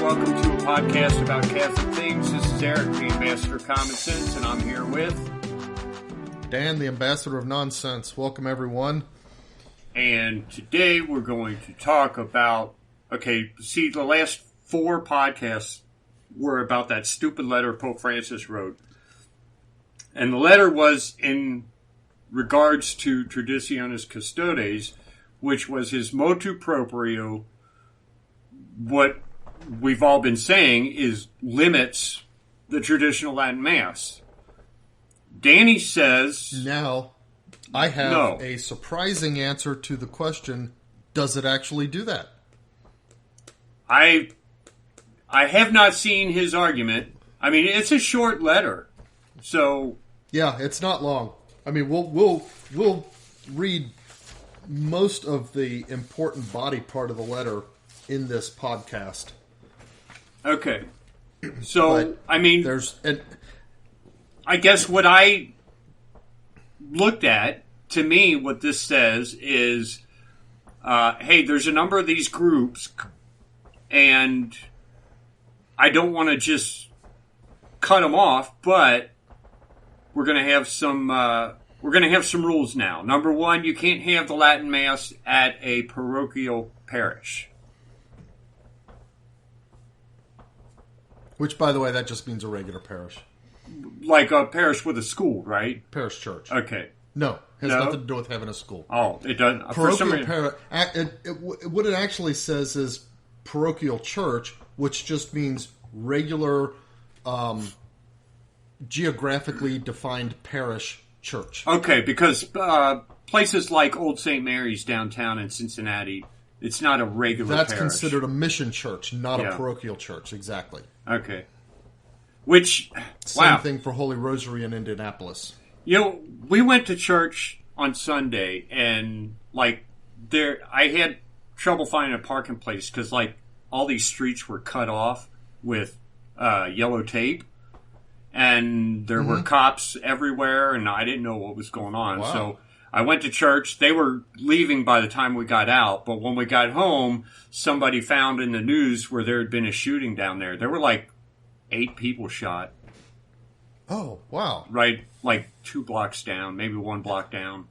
welcome to a podcast about Catholic things. This is Eric, the Ambassador of Common Sense, and I'm here with... Dan, the Ambassador of Nonsense. Welcome, everyone. And today we're going to talk about... Okay, see, the last 4 podcasts were about that stupid letter Pope Francis wrote. And the letter was in regards to Traditionis Custodes, which was his motu proprio. What we've all been saying is limits the traditional Latin Mass. Danny says... Now, I have a surprising answer to the question, does it actually do that? I have not seen his argument. I mean, it's a short letter, so... Yeah, it's not long. I mean, we'll read most of the important body part of the letter in this podcast. Okay. So, But I mean, I guess what I looked at, to me, what this says is, hey, there's a number of these groups, and I don't want to just cut them off, but we're going to have some rules now. Number one, you can't have the Latin Mass at a parochial parish. Which, by the way, that just means a regular parish. Like a parish with a school, right? Parish church. Okay. No, has nothing to do with having a school. Oh, it doesn't. Parochial parish. What it actually says is parochial church, which just means regular, geographically defined parish church. Okay, because places like Old St. Mary's downtown in Cincinnati, it's not a regular That's parish. considered a mission church, not a parochial church. Exactly. Okay. Which, Same thing for Holy Rosary in Indianapolis. You know, we went to church on Sunday, and, I had trouble finding a parking place because, all these streets were cut off with yellow tape, and there were cops everywhere, and I didn't know what was going on. Wow. So I went to church. They were leaving by the time we got out, but when we got home, somebody found in the news where there had been a shooting down there. There were 8 people shot. Oh, wow. Right, 2 blocks down, maybe 1 block down.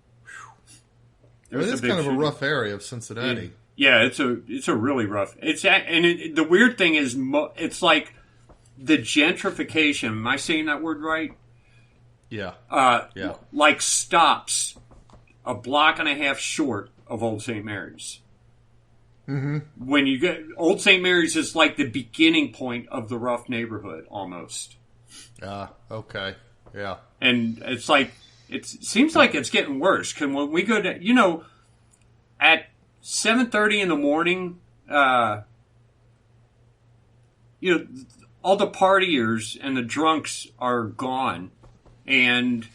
It is kind of a rough area of Cincinnati. Yeah, it's a really rough. The weird thing is, it's like the gentrification. Am I saying that word right? Yeah. Yeah. Stops a block and a half short of Old St. Mary's. Mm-hmm. When you get Old St. Mary's is like the beginning point of the rough neighborhood almost. Okay. Yeah. And it's it seems like it's getting worse. Because when we go to, at 7:30 in the morning, all the partiers and the drunks are gone. And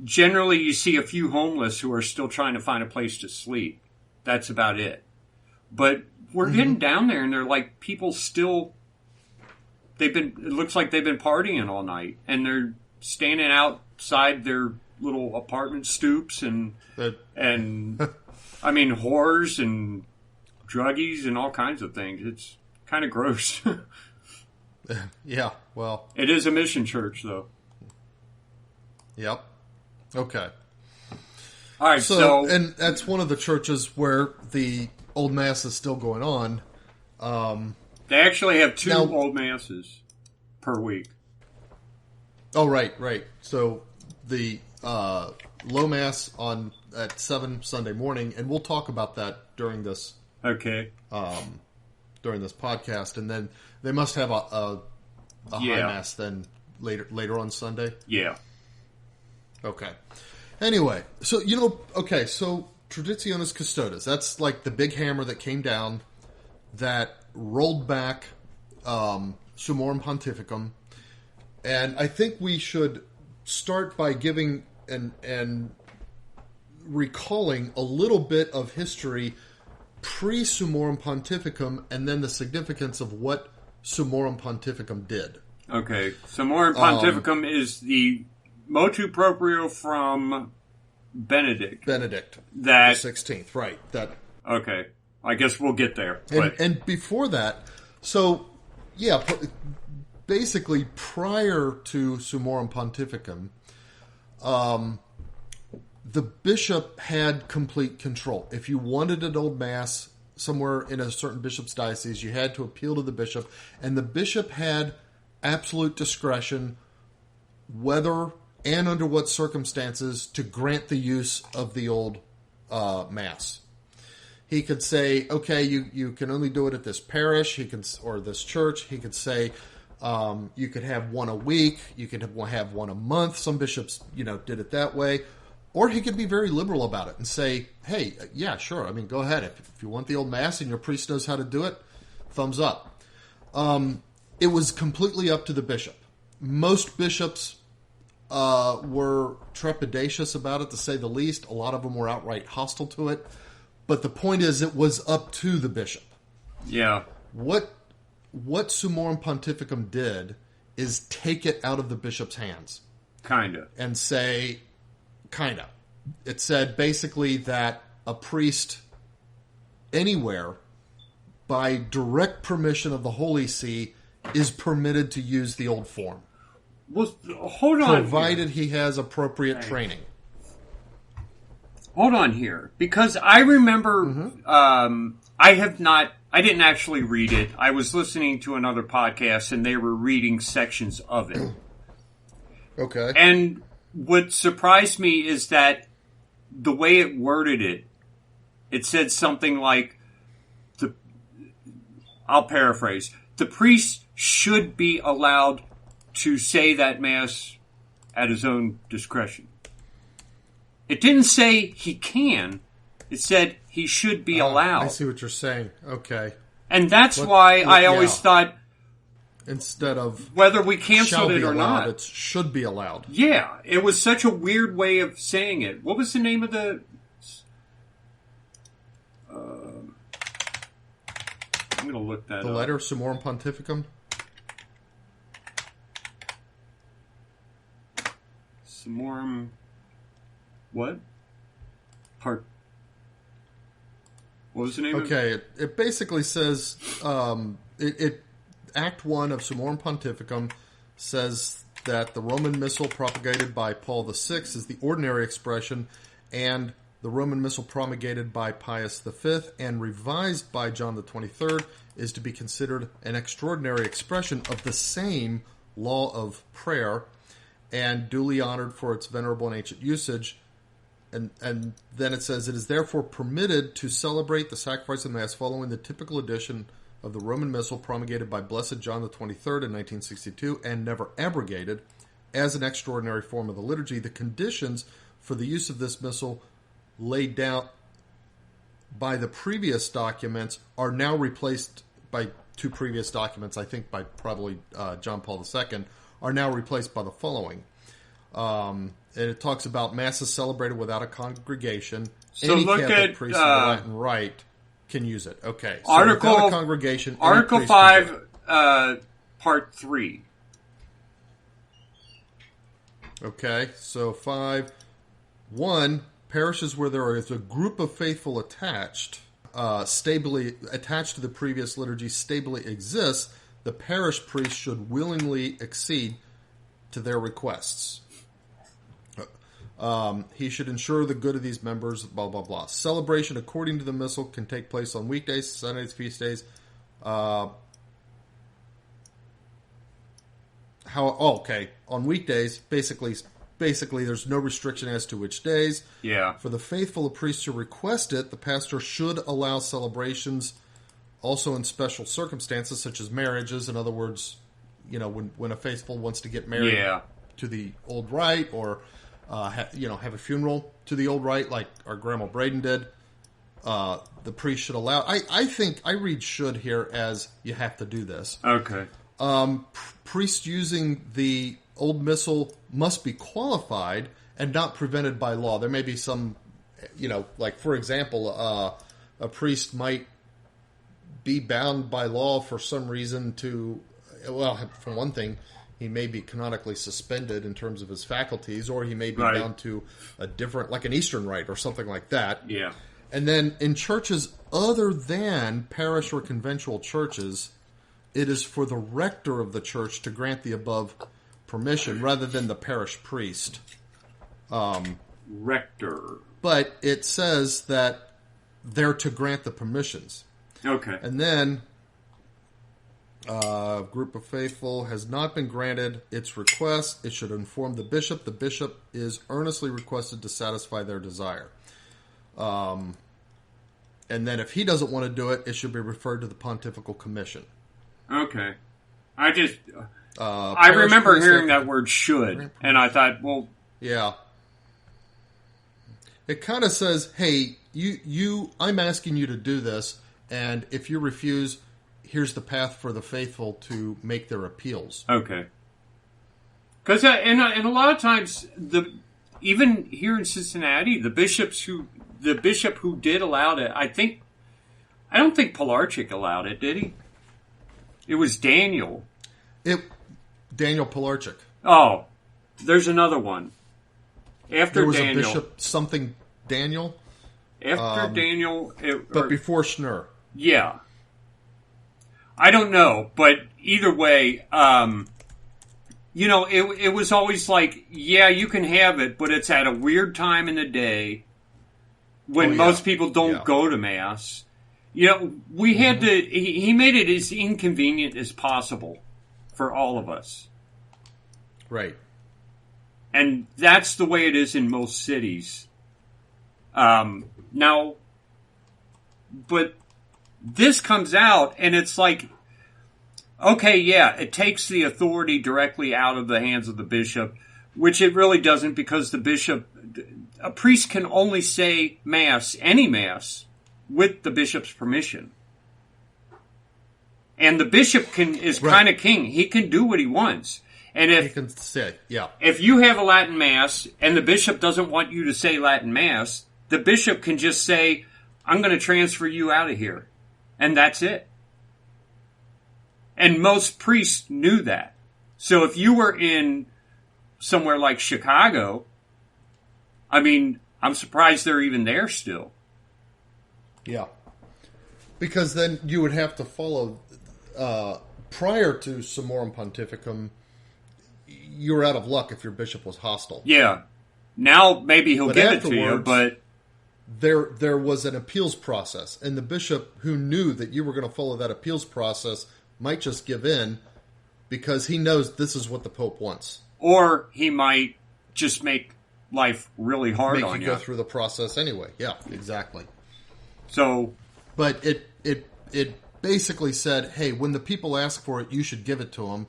generally you see a few homeless who are still trying to find a place to sleep. That's about it. But we're getting down there, and they're people still. It looks like they've been partying all night, and they're standing outside their little apartment stoops, and I mean whores and druggies and all kinds of things. It's kind of gross. Yeah. Well, it is a mission church, though. Yep. Okay. All right. So and that's one of the churches where the Old Mass is still going on. They actually have 2 Old Masses per week. Oh, right. So the Low Mass at 7 Sunday morning, and we'll talk about that during this. Okay. During this podcast, and then they must have a High Mass then later on Sunday. Yeah. Okay. Anyway, so so Traditionis Custodes, that's the big hammer that came down that rolled back Summorum Pontificum. And I think we should start by giving and recalling a little bit of history pre-Summorum Pontificum and then the significance of what Summorum Pontificum did. Okay. Summorum Pontificum is the motu proprio from Benedict. The 16th, right. Okay. I guess we'll get there. And before that, so Yeah, basically prior to Summorum Pontificum, the bishop had complete control. If you wanted an old mass somewhere in a certain bishop's diocese, you had to appeal to the bishop, and the bishop had absolute discretion whether and under what circumstances to grant the use of the old mass. He could say, okay, you can only do it at this parish, or this church. He could say, you could have one a week, you could have one a month. Some bishops, did it that way. Or he could be very liberal about it and say, hey, yeah, sure, go ahead. If you want the old mass and your priest knows how to do it, thumbs up. It was completely up to the bishop. Most bishops were trepidatious about it, to say the least. A lot of them were outright hostile to it. But the point is, it was up to the bishop. Yeah. What Summorum Pontificum did is take it out of the bishop's hands. Kinda. And say, kinda. It said basically that a priest anywhere, by direct permission of the Holy See, is permitted to use the old form. Well, hold on. Provided he has appropriate training. Hold on here, because I remember, I didn't actually read it. I was listening to another podcast, and they were reading sections of it. Okay. And what surprised me is that the way it worded it, it said something like, I'll paraphrase, the priest should be allowed to say that Mass at his own discretion. It didn't say he can. It said he should be allowed. I see what you're saying. Okay. And that's why I always thought, instead of whether we canceled it or allowed, not, it should be allowed. Yeah, it was such a weird way of saying it. What was the name of the? I'm going to look that up. The letter Summorum Pontificum. Summorum. What? What was the name of it? Okay, it basically says, Act 1 of Summorum Pontificum says that the Roman Missal propagated by Paul VI is the ordinary expression, and the Roman Missal promulgated by Pius V and revised by John the 23rd is to be considered an extraordinary expression of the same law of prayer, and duly honored for its venerable and ancient usage. And then it says, it is therefore permitted to celebrate the sacrifice of Mass following the typical edition of the Roman Missal promulgated by Blessed John the 23rd in 1962 and never abrogated as an extraordinary form of the liturgy. The conditions for the use of this Missal laid down by the previous documents are now replaced by two previous documents, I think by probably John Paul II, are now replaced by the following. And it talks about Masses celebrated without a congregation. So Any look Catholic at priest of the Latin Rite can use it. Okay. So Article without a congregation. Article 5, Part 3. Okay. So 5.1, parishes where there is a group of faithful attached, stably attached to the previous liturgy, stably exists. The parish priest should willingly accede to their requests. He should ensure the good of these members, blah, blah, blah. Celebration according to the Missal can take place on weekdays, Sundays, feast days. On weekdays, basically there's no restriction as to which days. Yeah. For the faithful priests who request it, the pastor should allow celebrations also in special circumstances, such as marriages. In other words, when a faithful wants to get married to the old rite, or have a funeral to the old rite, like our Grandma Braden did, the priest should allow. I think I read "should" here as you have to do this. Okay. Priests using the old missal must be qualified and not prevented by law. There may be some, like for example, a priest might be bound by law for some reason to, for one thing, he may be canonically suspended in terms of his faculties, or he may be bound to a different, like an Eastern rite or something like that. Yeah. And then in churches other than parish or conventual churches, it is for the rector of the church to grant the above permission rather than the parish priest. Rector. But it says that they're to grant the permissions. Okay. And then, group of faithful has not been granted its request. It should inform the bishop. The bishop is earnestly requested to satisfy their desire. And then if he doesn't want to do it, it should be referred to the Pontifical Commission. Okay. I remember hearing that word should, and I thought, well... Yeah. It kind of says, hey, I'm asking you to do this, and if you refuse, here's the path for the faithful to make their appeals. Okay. Because and a lot of times, even here in Cincinnati, the bishop who did allow it, I don't think Pilarczyk allowed it, did he? It was Daniel. Daniel Pilarczyk. Oh, there's another one. After there was Daniel, a bishop something Daniel. After Daniel, but before Schnur. Yeah. I don't know, but either way, it was always like, yeah, you can have it, but it's at a weird time in the day when most people don't go to Mass. We had to, he made it as inconvenient as possible for all of us. Right. And that's the way it is in most cities. Now, but this comes out and it's like, okay, yeah, it takes the authority directly out of the hands of the bishop, which it really doesn't, because a priest can only say Mass, any Mass, with the bishop's permission. And the bishop is kind of king. He can do what he wants. And if you have a Latin Mass and the bishop doesn't want you to say Latin Mass, the bishop can just say, I'm going to transfer you out of here. And that's it. And most priests knew that. So if you were in somewhere like Chicago, I mean, I'm surprised they're even there still. Yeah. Because then you would have to follow, prior to Summorum Pontificum, you were out of luck if your bishop was hostile. Yeah. Now maybe he'll give it to you, but... There was an appeals process, and the bishop who knew that you were going to follow that appeals process might just give in because he knows this is what the Pope wants. Or he might just make life really hard on you. Make you go through the process anyway. Yeah, exactly. So... But it basically said, hey, when the people ask for it, you should give it to them.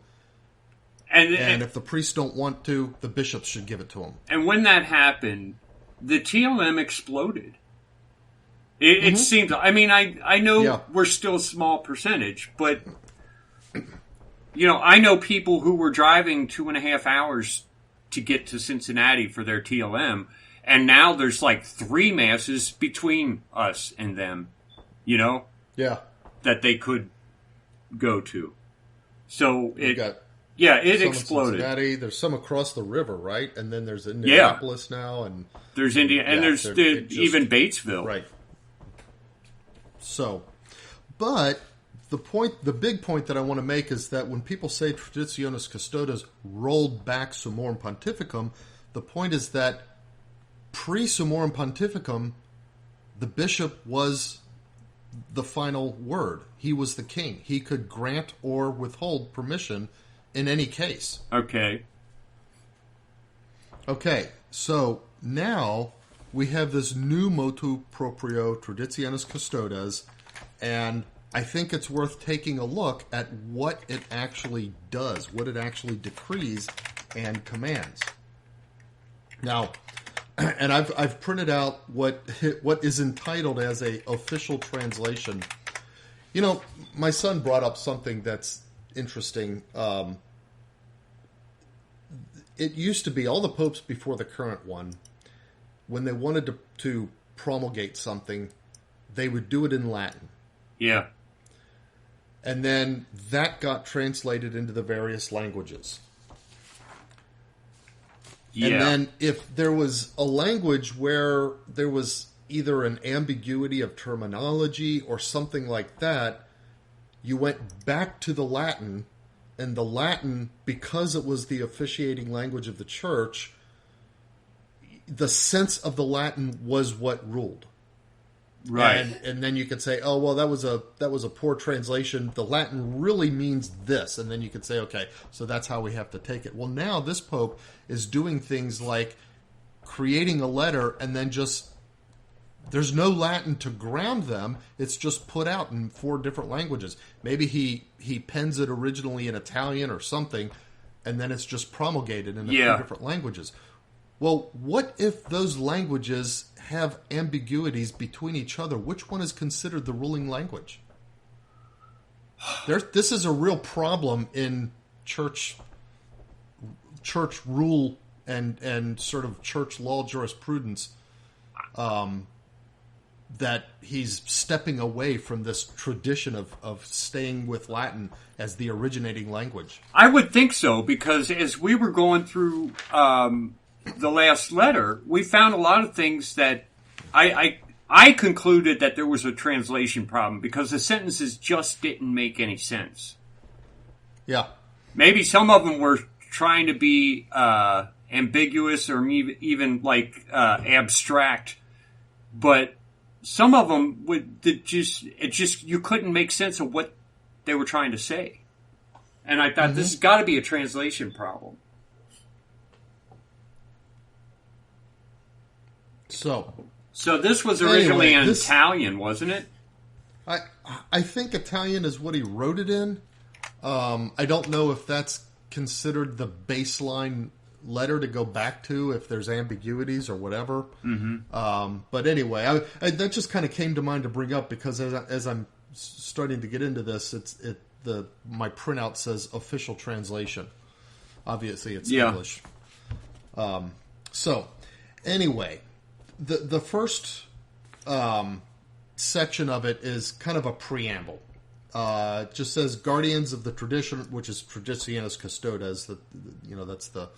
And if the priests don't want to, the bishops should give it to them. And when that happened, the TLM exploded. It seemed... I mean, I know we're still a small percentage, but... I know people who were driving 2.5 hours to get to Cincinnati for their TLM, and now there's like 3 masses between us and them, that they could go to. So it exploded. Cincinnati, there's some across the river, right? And then there's Indianapolis now, and there's there's even Batesville, right? So, but the big point that I want to make is that when people say Traditionis Custodes rolled back Summorum Pontificum, the point is that pre-Summorum Pontificum, the bishop was the final word. He was the king. He could grant or withhold permission in any case. Okay. So now we have this new motu proprio Traditionis Custodes, and I think it's worth taking a look at what it actually does, what it actually decrees and commands. Now, and I've printed out what is entitled as a official translation. My son brought up something that's interesting. It used to be all the popes before the current one, when they wanted to promulgate something, they would do it in Latin. Yeah. And then that got translated into the various languages. Yeah. And then if there was a language where there was either an ambiguity of terminology or something like that, you went back to the Latin, and the Latin, because it was the officiating language of the church, the sense of the Latin was what ruled. Right. And then you could say, oh, well, that was a poor translation. The Latin really means this. And then you could say, okay, so that's how we have to take it. Well, now this Pope is doing things like creating a letter and then just, there's no Latin to ground them. It's just put out in 4 different languages. Maybe he pens it originally in Italian or something, and then it's just promulgated in a few different languages. Well, what if those languages have ambiguities between each other? Which one is considered the ruling language? This is a real problem in church rule and sort of church law jurisprudence, that he's stepping away from this tradition of staying with Latin as the originating language. I would think so, because as we were going through the last letter, we found a lot of things that I concluded that there was a translation problem because the sentences just didn't make any sense. Yeah. Maybe some of them were trying to be ambiguous or even like abstract, but some of them you couldn't make sense of what they were trying to say. And I thought this has got to be a translation problem. So this was originally in Italian, wasn't it? I think Italian is what he wrote it in. I don't know if that's considered the baseline letter to go back to if there's ambiguities or whatever. But anyway, that just kind of came to mind to bring up because as I'm starting to get into this, my printout says official translation. Obviously, it's English. So anyway. The first section of it is kind of a preamble. It just says guardians of the tradition, which is Traditionis Custodes. That's the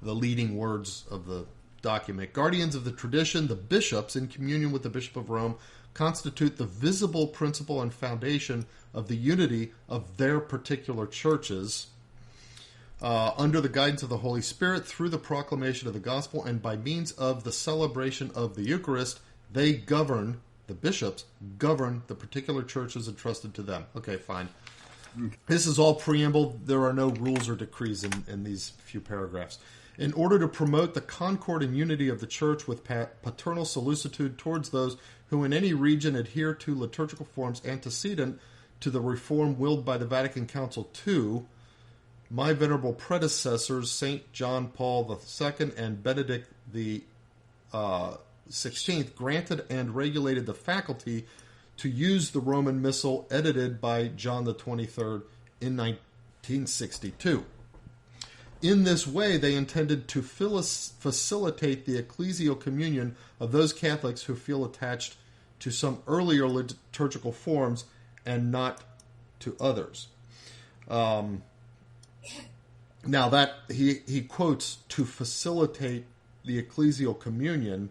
leading words of the document. Guardians of the tradition, the bishops, in communion with the Bishop of Rome, constitute the visible principle and foundation of the unity of their particular churches. Under the guidance of the Holy Spirit, through the proclamation of the gospel, and by means of the celebration of the Eucharist, the bishops govern the particular churches entrusted to them. Okay, fine. This is all preamble. There are no rules or decrees in these few paragraphs. In order to promote the concord and unity of the church with paternal solicitude towards those who in any region adhere to liturgical forms antecedent to the reform willed by the Vatican Council II, my venerable predecessors, St. John Paul II and Benedict the 16th, granted and regulated the faculty to use the Roman Missal edited by John the 23rd in 1962. In this way, they intended to facilitate the ecclesial communion of those Catholics who feel attached to some earlier liturgical forms and not to others. Now that he quotes to facilitate the ecclesial communion,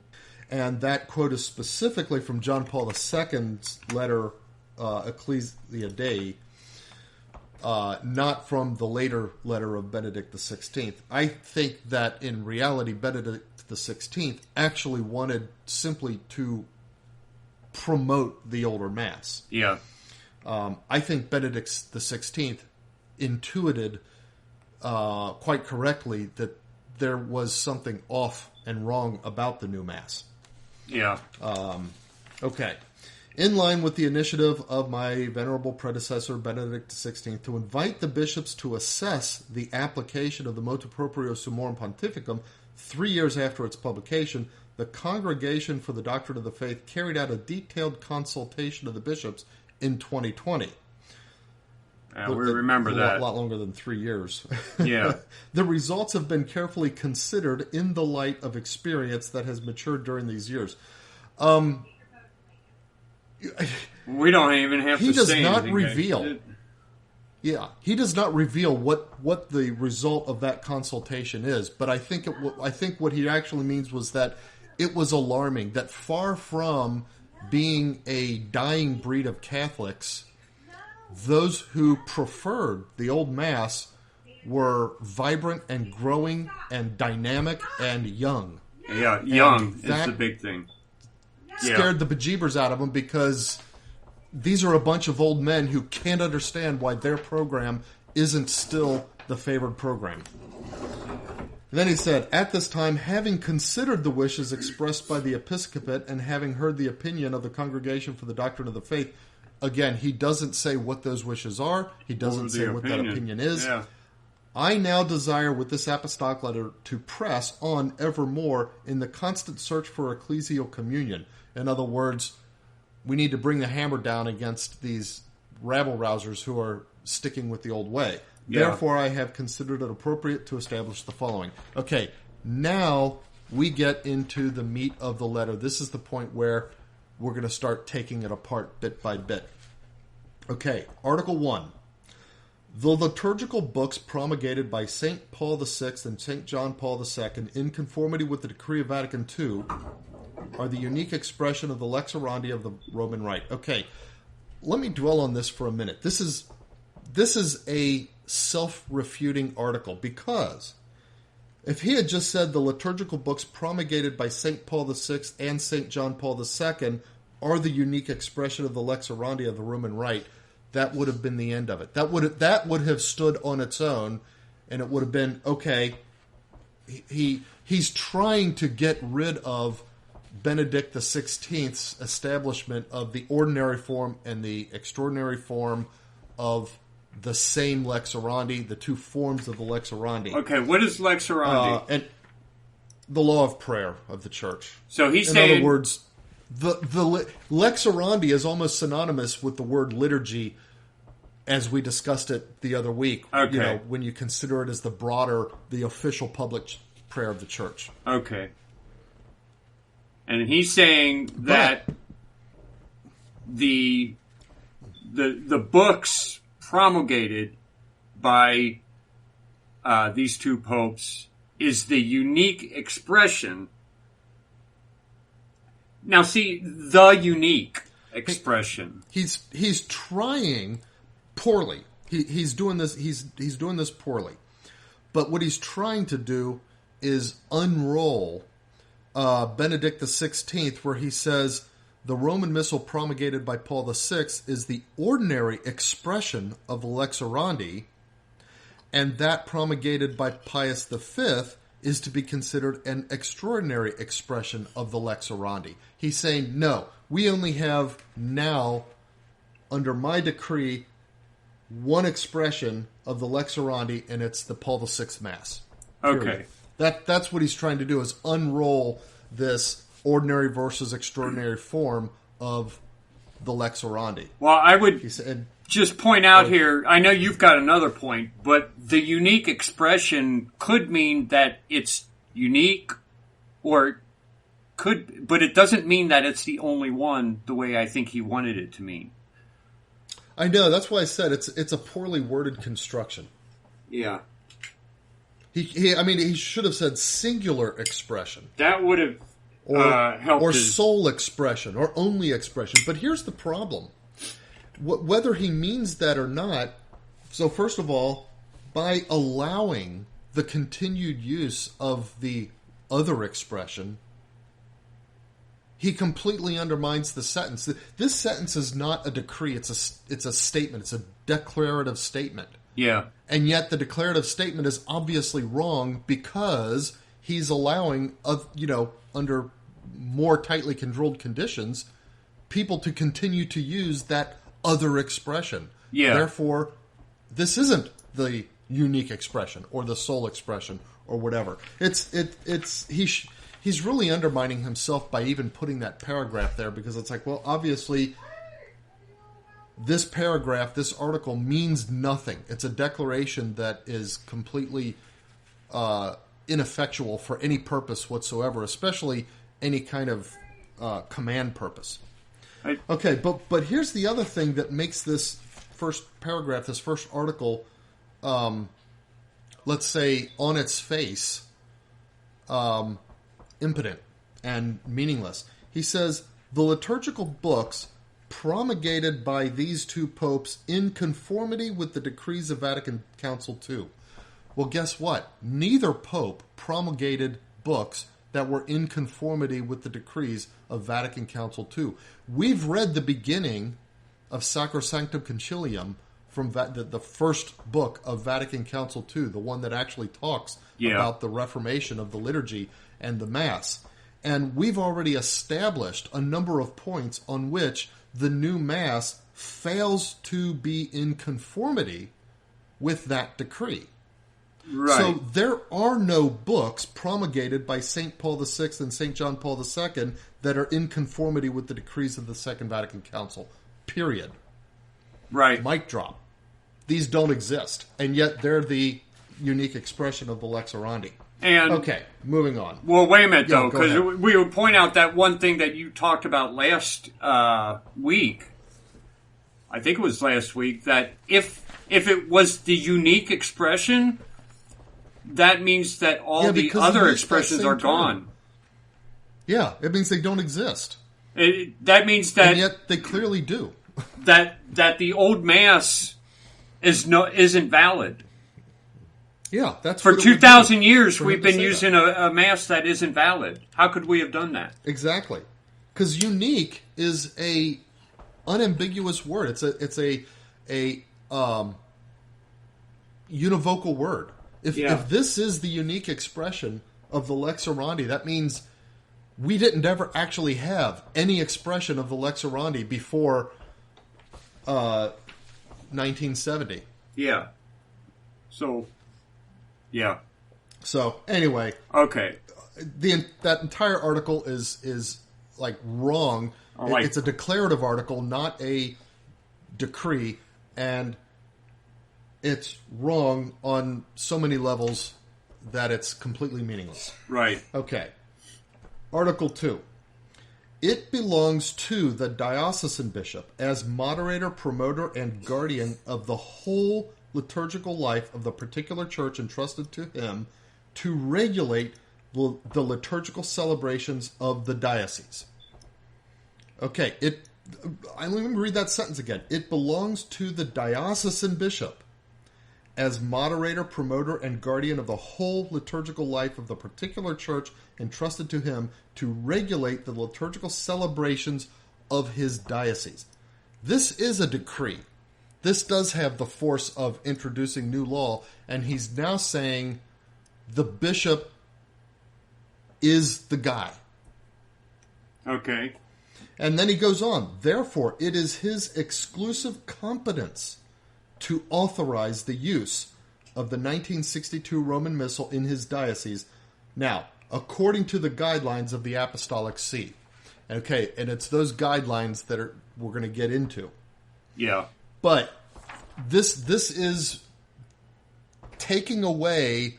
and that quote is specifically from John Paul II's letter Ecclesia Dei, not from the later letter of Benedict XVI. I think that in reality Benedict XVI actually wanted simply to promote the older Mass. Yeah. I think Benedict XVI intuited quite correctly that there was something off and wrong about the new Mass. Yeah. Okay. In line with the initiative of my venerable predecessor, Benedict XVI, to invite the bishops to assess the application of the motu proprio Summorum Pontificum 3 years after its publication, the Congregation for the Doctrine of the Faith carried out a detailed consultation of the bishops in 2020. We remember that. A lot longer than 3 years. Yeah. The results have been carefully considered in the light of experience that has matured during these years. We don't even have to say anything. He does not reveal. Yeah, he does not reveal what the result of that consultation is. But I think what he actually means was that it was alarming. That far from being a dying breed of Catholics, those who preferred the old Mass were vibrant and growing and dynamic and young. Yeah, young is the big thing. Scared the bejeebers out of them because these are a bunch of old men who can't understand why their program isn't still the favored program. And then he said, at this time, having considered the wishes expressed by the episcopate and having heard the opinion of the Congregation for the Doctrine of the Faith, again, he doesn't say what those wishes are. He doesn't say what that opinion is. Yeah. I now desire with this apostolic letter to press on evermore in the constant search for ecclesial communion. In other words, we need to bring the hammer down against these rabble-rousers who are sticking with the old way. Yeah. Therefore, I have considered it appropriate to establish the following. Okay, now we get into the meat of the letter. This is the point where we're going to start taking it apart bit by bit. Okay, Article 1. The liturgical books promulgated by St. Paul VI and St. John Paul II in conformity with the Decree of Vatican II are the unique expression of the lex orandi of the Roman Rite. Okay, let me dwell on this for a minute. This is a self-refuting article, because if he had just said the liturgical books promulgated by St. Paul VI and St. John Paul II are the unique expression of the lex orandi of the Roman Rite, that would have been the end of it. That would have stood on its own, and it would have been, okay, he's trying to get rid of Benedict XVI's establishment of the ordinary form and the extraordinary form of the same lex orandi, the two forms of the lex orandi. Okay, what is lex orandi? And the law of prayer of the church. So he's saying, in other words, the lex orandi is almost synonymous with the word liturgy, as we discussed it the other week. Okay. You know, when you consider it as the official public prayer of the church. Okay. And he's saying that the books promulgated by these two popes is the unique expression. Now, see, the unique expression. He's trying poorly. He's doing this. He's doing this poorly. But what he's trying to do is unroll Benedict XVI, where he says the Roman Missal promulgated by Paul VI is the ordinary expression of the lex orandi, and that promulgated by Pius V is to be considered an extraordinary expression of the lex orandi. He's saying, no, we only have now, under my decree, one expression of the lex orandi, and it's the Paul VI Mass. Period. Okay. That's what he's trying to do, is unroll this ordinary versus extraordinary form of the lex orandi. Well, I would just point out here, I know you've got another point, but the unique expression could mean that it's unique, but it doesn't mean that it's the only one the way I think he wanted it to mean. I know, that's why I said it's a poorly worded construction. Yeah. He should have said singular expression. That would have helped. Or sole expression, or only expression. But here's the problem. Whether he means that or not, so first of all, by allowing the continued use of the other expression, he completely undermines the sentence. This sentence is not a decree, it's a statement, it's a declarative statement. Yeah. And yet the declarative statement is obviously wrong because he's allowing, under more tightly controlled conditions, people to continue to use that other expression. Yeah. Therefore, this isn't the unique expression or the sole expression or whatever. He's really undermining himself by even putting that paragraph there, because it's like, well, obviously this paragraph, this article means nothing. It's a declaration that is completely ineffectual for any purpose whatsoever, especially any kind of command purpose. Okay, but here's the other thing that makes this first paragraph, this first article, let's say on its face, impotent and meaningless. He says, the liturgical books promulgated by these two popes in conformity with the decrees of Vatican Council II. Well, guess what? Neither pope promulgated books that were in conformity with the decrees of Vatican Council II. We've read the beginning of Sacrosanctum Concilium from the first book of Vatican Council II, the one that actually talks about the reformation of the liturgy and the Mass. And we've already established a number of points on which the new Mass fails to be in conformity with that decree. Right. So there are no books promulgated by St. Paul VI and St. John Paul II that are in conformity with the decrees of the Second Vatican Council. Period. Right. Mic drop. These don't exist. And yet they're the unique expression of the Lex Orandi. And okay, moving on. Well, wait a minute, Yeah, though, go because ahead. we would point out that one thing that you talked about last week. I think it was last week, that if it was the unique expression, that means that all the other expressions are gone. Yeah, it means they don't exist. That means that, and yet they clearly do. that the old Mass isn't valid. Yeah, that's for what it would 2,000 be years for we've him to been say using a Mass that isn't valid. How could we have done that? Exactly, because unique is a unambiguous word. It's a univocal word. If this is the unique expression of the Lex Orandi, that means we didn't ever actually have any expression of the Lex Orandi before 1970. Yeah. So, yeah. So anyway, okay. That entire article is like wrong. It's a declarative article, not a decree, and it's wrong on so many levels that it's completely meaningless. Right. Okay. Article 2. It belongs to the diocesan bishop as moderator, promoter, and guardian of the whole liturgical life of the particular church entrusted to him to regulate the liturgical celebrations of the diocese. Okay, let me read that sentence again. It belongs to the diocesan bishop as moderator, promoter, and guardian of the whole liturgical life of the particular church entrusted to him to regulate the liturgical celebrations of his diocese. This is a decree. This does have the force of introducing new law, and he's now saying the bishop is the guy. Okay. And then he goes on, therefore, it is his exclusive competence to authorize the use of the 1962 Roman Missal in his diocese. Now, according to the guidelines of the Apostolic See. Okay, and it's those guidelines that we're going to get into. Yeah. But this is taking away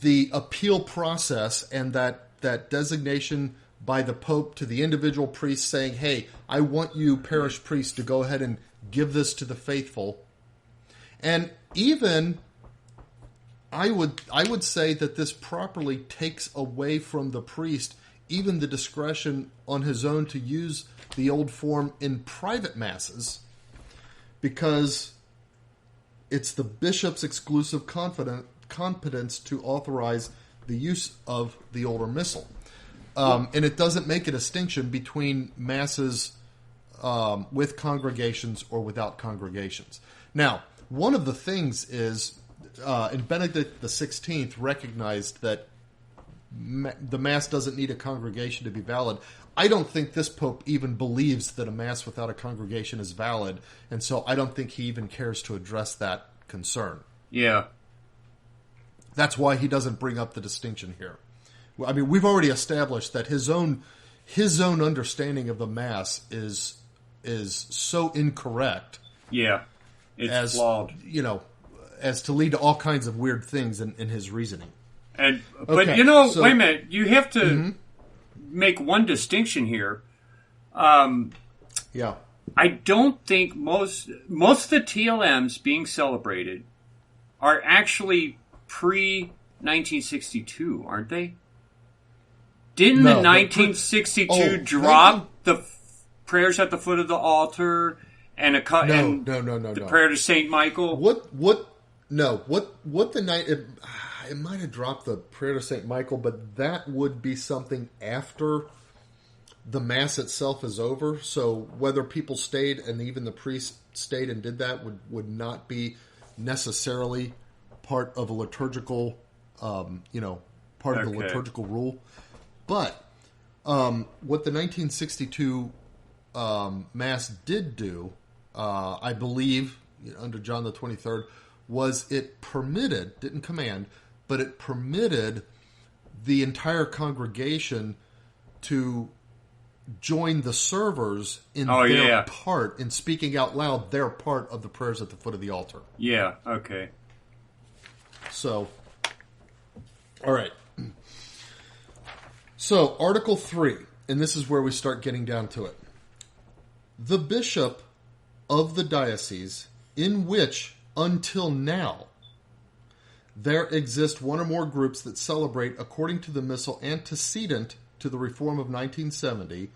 the appeal process and that designation by the Pope to the individual priest saying, hey, I want you, parish priest, to go ahead and give this to the faithful. And even I would say that this properly takes away from the priest even the discretion on his own to use the old form in private masses, because it's the bishop's exclusive competence to authorize the use of the older missal. And it doesn't make a distinction between masses with congregations or without congregations. Now, one of the things is, and Benedict XVI recognized that the Mass doesn't need a congregation to be valid. I don't think this Pope even believes that a Mass without a congregation is valid, and so I don't think he even cares to address that concern. Yeah. That's why he doesn't bring up the distinction here. I mean, we've already established that his own understanding of the Mass is so incorrect. Yeah. It's flawed. As to lead to all kinds of weird things in his reasoning. But okay, wait a minute. You have to make one distinction here. Yeah. I don't think most of the TLMs being celebrated are actually pre-1962, aren't they? Didn't the 1962 drop prayers at the foot of the altar and a cut. No. The prayer to Saint Michael. What the night? It might have dropped the prayer to Saint Michael, but that would be something after the Mass itself is over. So whether people stayed and even the priest stayed and did that would not be necessarily part of a liturgical, part of the liturgical rule. But what the 1962 Mass did do, I believe, under John the 23rd, was it permitted, didn't command, but it permitted the entire congregation to join the servers in their part, in speaking out loud their part of the prayers at the foot of the altar. Yeah, okay. So, all right. So, Article 3, and this is where we start getting down to it. The bishop of the diocese in which, until now, there exist one or more groups that celebrate according to the missal antecedent to the reform of 1970,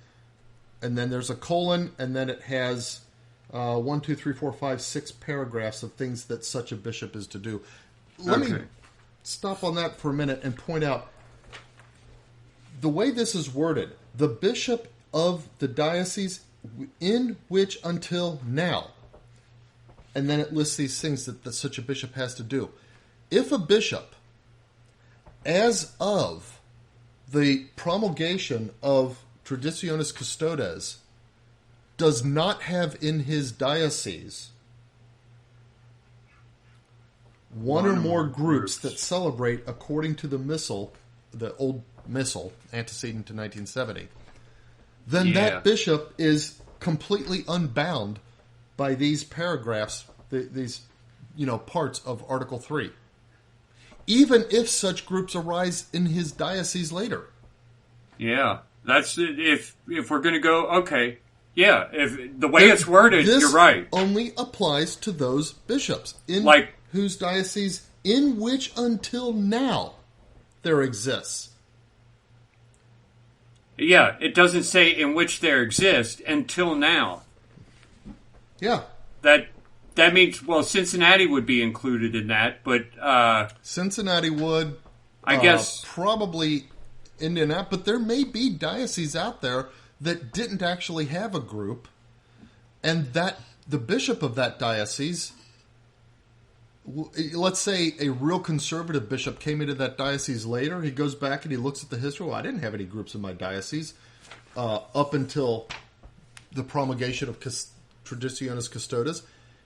and then there's a colon, and then it has 1, 2, 3, 4, 5, 6 paragraphs of things that such a bishop is to do. Let me stop on that for a minute and point out the way this is worded. The bishop of the diocese in which until now, and then it lists these things that such a bishop has to do. If a bishop, as of the promulgation of Traditionis Custodes, does not have in his diocese one or more groups that celebrate according to the missal, the old missal, antecedent to 1970, then that bishop is completely unbound by these paragraphs, these parts of Article 3. Even if such groups arise in his diocese later. Yeah, that's if we're going to go, okay. Yeah, if the way it's worded, you're right. This only applies to those bishops in whose diocese, in which until now there exists. Yeah, it doesn't say in which there exist until now. Yeah. That means, well, Cincinnati would be included in that, but... Cincinnati would. I guess... Probably Indianapolis, but there may be dioceses out there that didn't actually have a group, and that the bishop of that diocese, let's say a real conservative bishop came into that diocese later, he goes back and he looks at the history. Well, I didn't have any groups in my diocese up until the promulgation of Traditionis Custodes.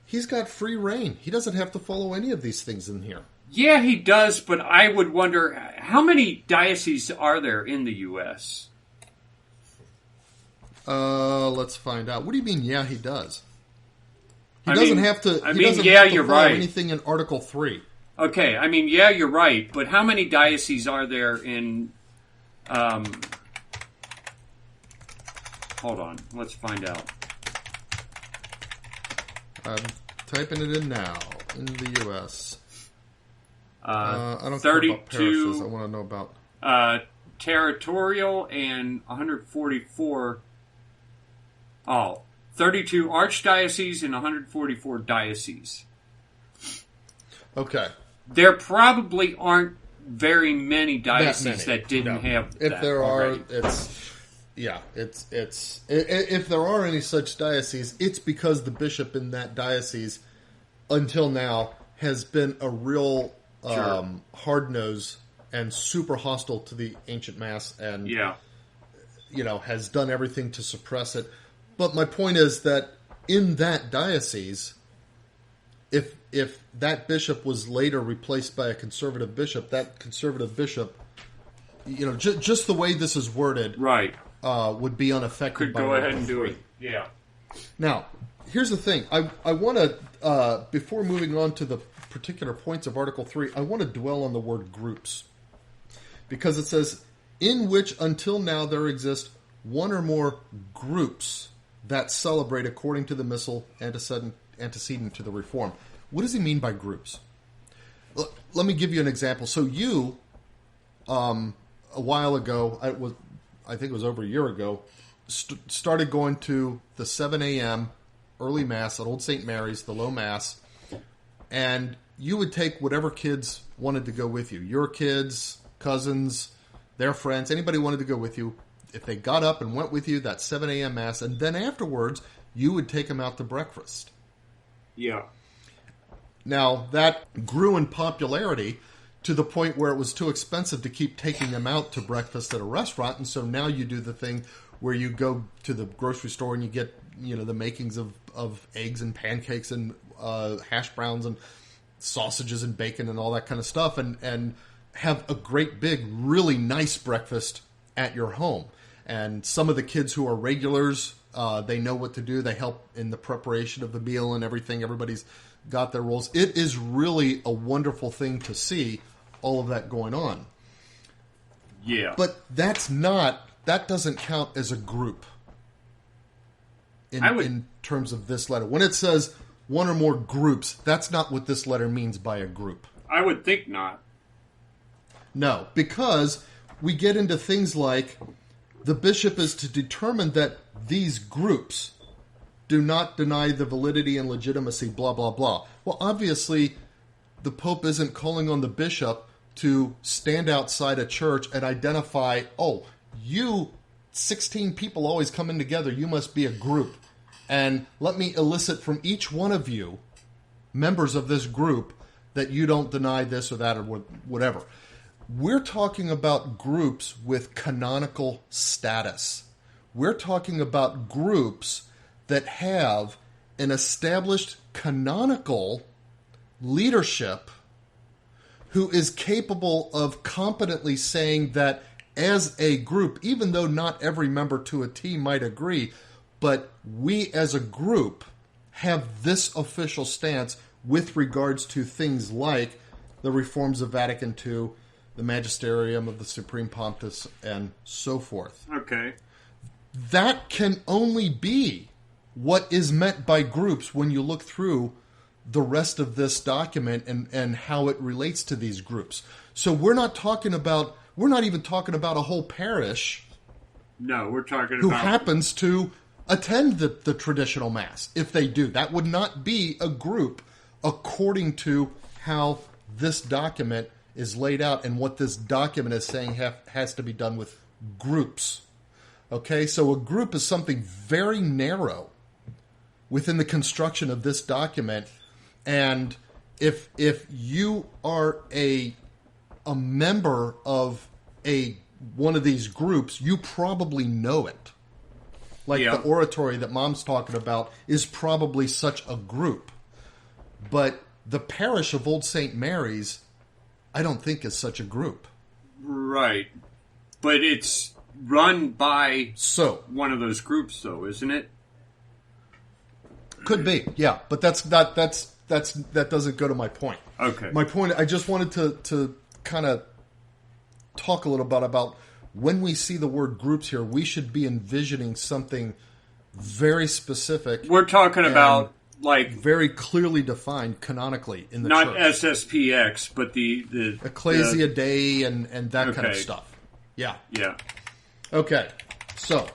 He's got free reign. He doesn't have to follow any of these things in here. Yeah, he does, but I would wonder, how many dioceses are there in the U.S.? Let's find out. What do you mean, yeah, he does? He doesn't have to follow anything in Article 3. Okay, I mean, yeah, you're right, but how many dioceses are there in... hold on, let's find out. I'm typing it in now, in the U.S. I don't 32, care about parishes. I want to know about... territorial and 144... 32 archdioceses and 144 dioceses. Okay. There probably aren't very many dioceses that didn't have that. If there already. If there are any such dioceses, it's because the bishop in that diocese, until now, has been a real hard-nosed and super hostile to the ancient mass, and has done everything to suppress it. But my point is that in that diocese, if that bishop was later replaced by a conservative bishop, that conservative bishop, just the way this is worded, right, would be unaffected. Could by go ahead and do it. Yeah. Now, here's the thing. I want to, before moving on to the particular points of Article 3, I want to dwell on the word groups. Because it says, in which until now there exist one or more groups that celebrate according to the missal antecedent to the reform. What does he mean by groups? Let me give you an example. So you, a while ago, I think it was over a year ago, started going to the 7 a.m. early Mass at Old St. Mary's, the low Mass, and you would take whatever kids wanted to go with you. Your kids, cousins, their friends, anybody wanted to go with you. If they got up and went with you, that 7 a.m. Mass, and then afterwards, you would take them out to breakfast. Yeah. Now, that grew in popularity to the point where it was too expensive to keep taking them out to breakfast at a restaurant, and so now you do the thing where you go to the grocery store and you get, the makings of eggs and pancakes and hash browns and sausages and bacon and all that kind of stuff, and have a great big, really nice breakfast at your home. And some of the kids who are regulars, they know what to do. They help in the preparation of the meal and everything. Everybody's got their roles. It is really a wonderful thing to see all of that going on. Yeah. But that doesn't count as a group in terms of this letter. When it says one or more groups, that's not what this letter means by a group. I would think not. No, because we get into things like the bishop is to determine that these groups do not deny the validity and legitimacy, blah, blah, blah. Well, obviously, the Pope isn't calling on the bishop to stand outside a church and identify, oh, you 16 people always coming together, you must be a group. And let me elicit from each one of you, members of this group, that you don't deny this or that or whatever. We're talking about groups with canonical status. We're talking about groups that have an established canonical leadership who is capable of competently saying that as a group, even though not every member to a T might agree, but we as a group have this official stance with regards to things like the reforms of Vatican II, the magisterium of the Supreme Pontiffs, and so forth. Okay. That can only be what is meant by groups when you look through the rest of this document and how it relates to these groups. So we're not even talking about a whole parish. No, we're talking who about happens to attend the traditional Mass. If they do, that would not be a group according to how this document is laid out and what this document is saying has to be done with groups. Okay, so a group is something very narrow within the construction of this document, and if you are a member of one of these groups, you probably know it. Like the oratory that Mom's talking about is probably such a group. But the parish of Old St. Mary's, I don't think is such a group. Right. But it's run by one of those groups, though, isn't it? Could be, yeah. But that doesn't go to my point. Okay. My point, I just wanted to kind of talk a little bit about when we see the word groups here, we should be envisioning something very specific. We're talking about like very clearly defined canonically in the not church. Not SSPX, but the Ecclesia Dei and that kind of stuff. Yeah. Yeah. Okay. So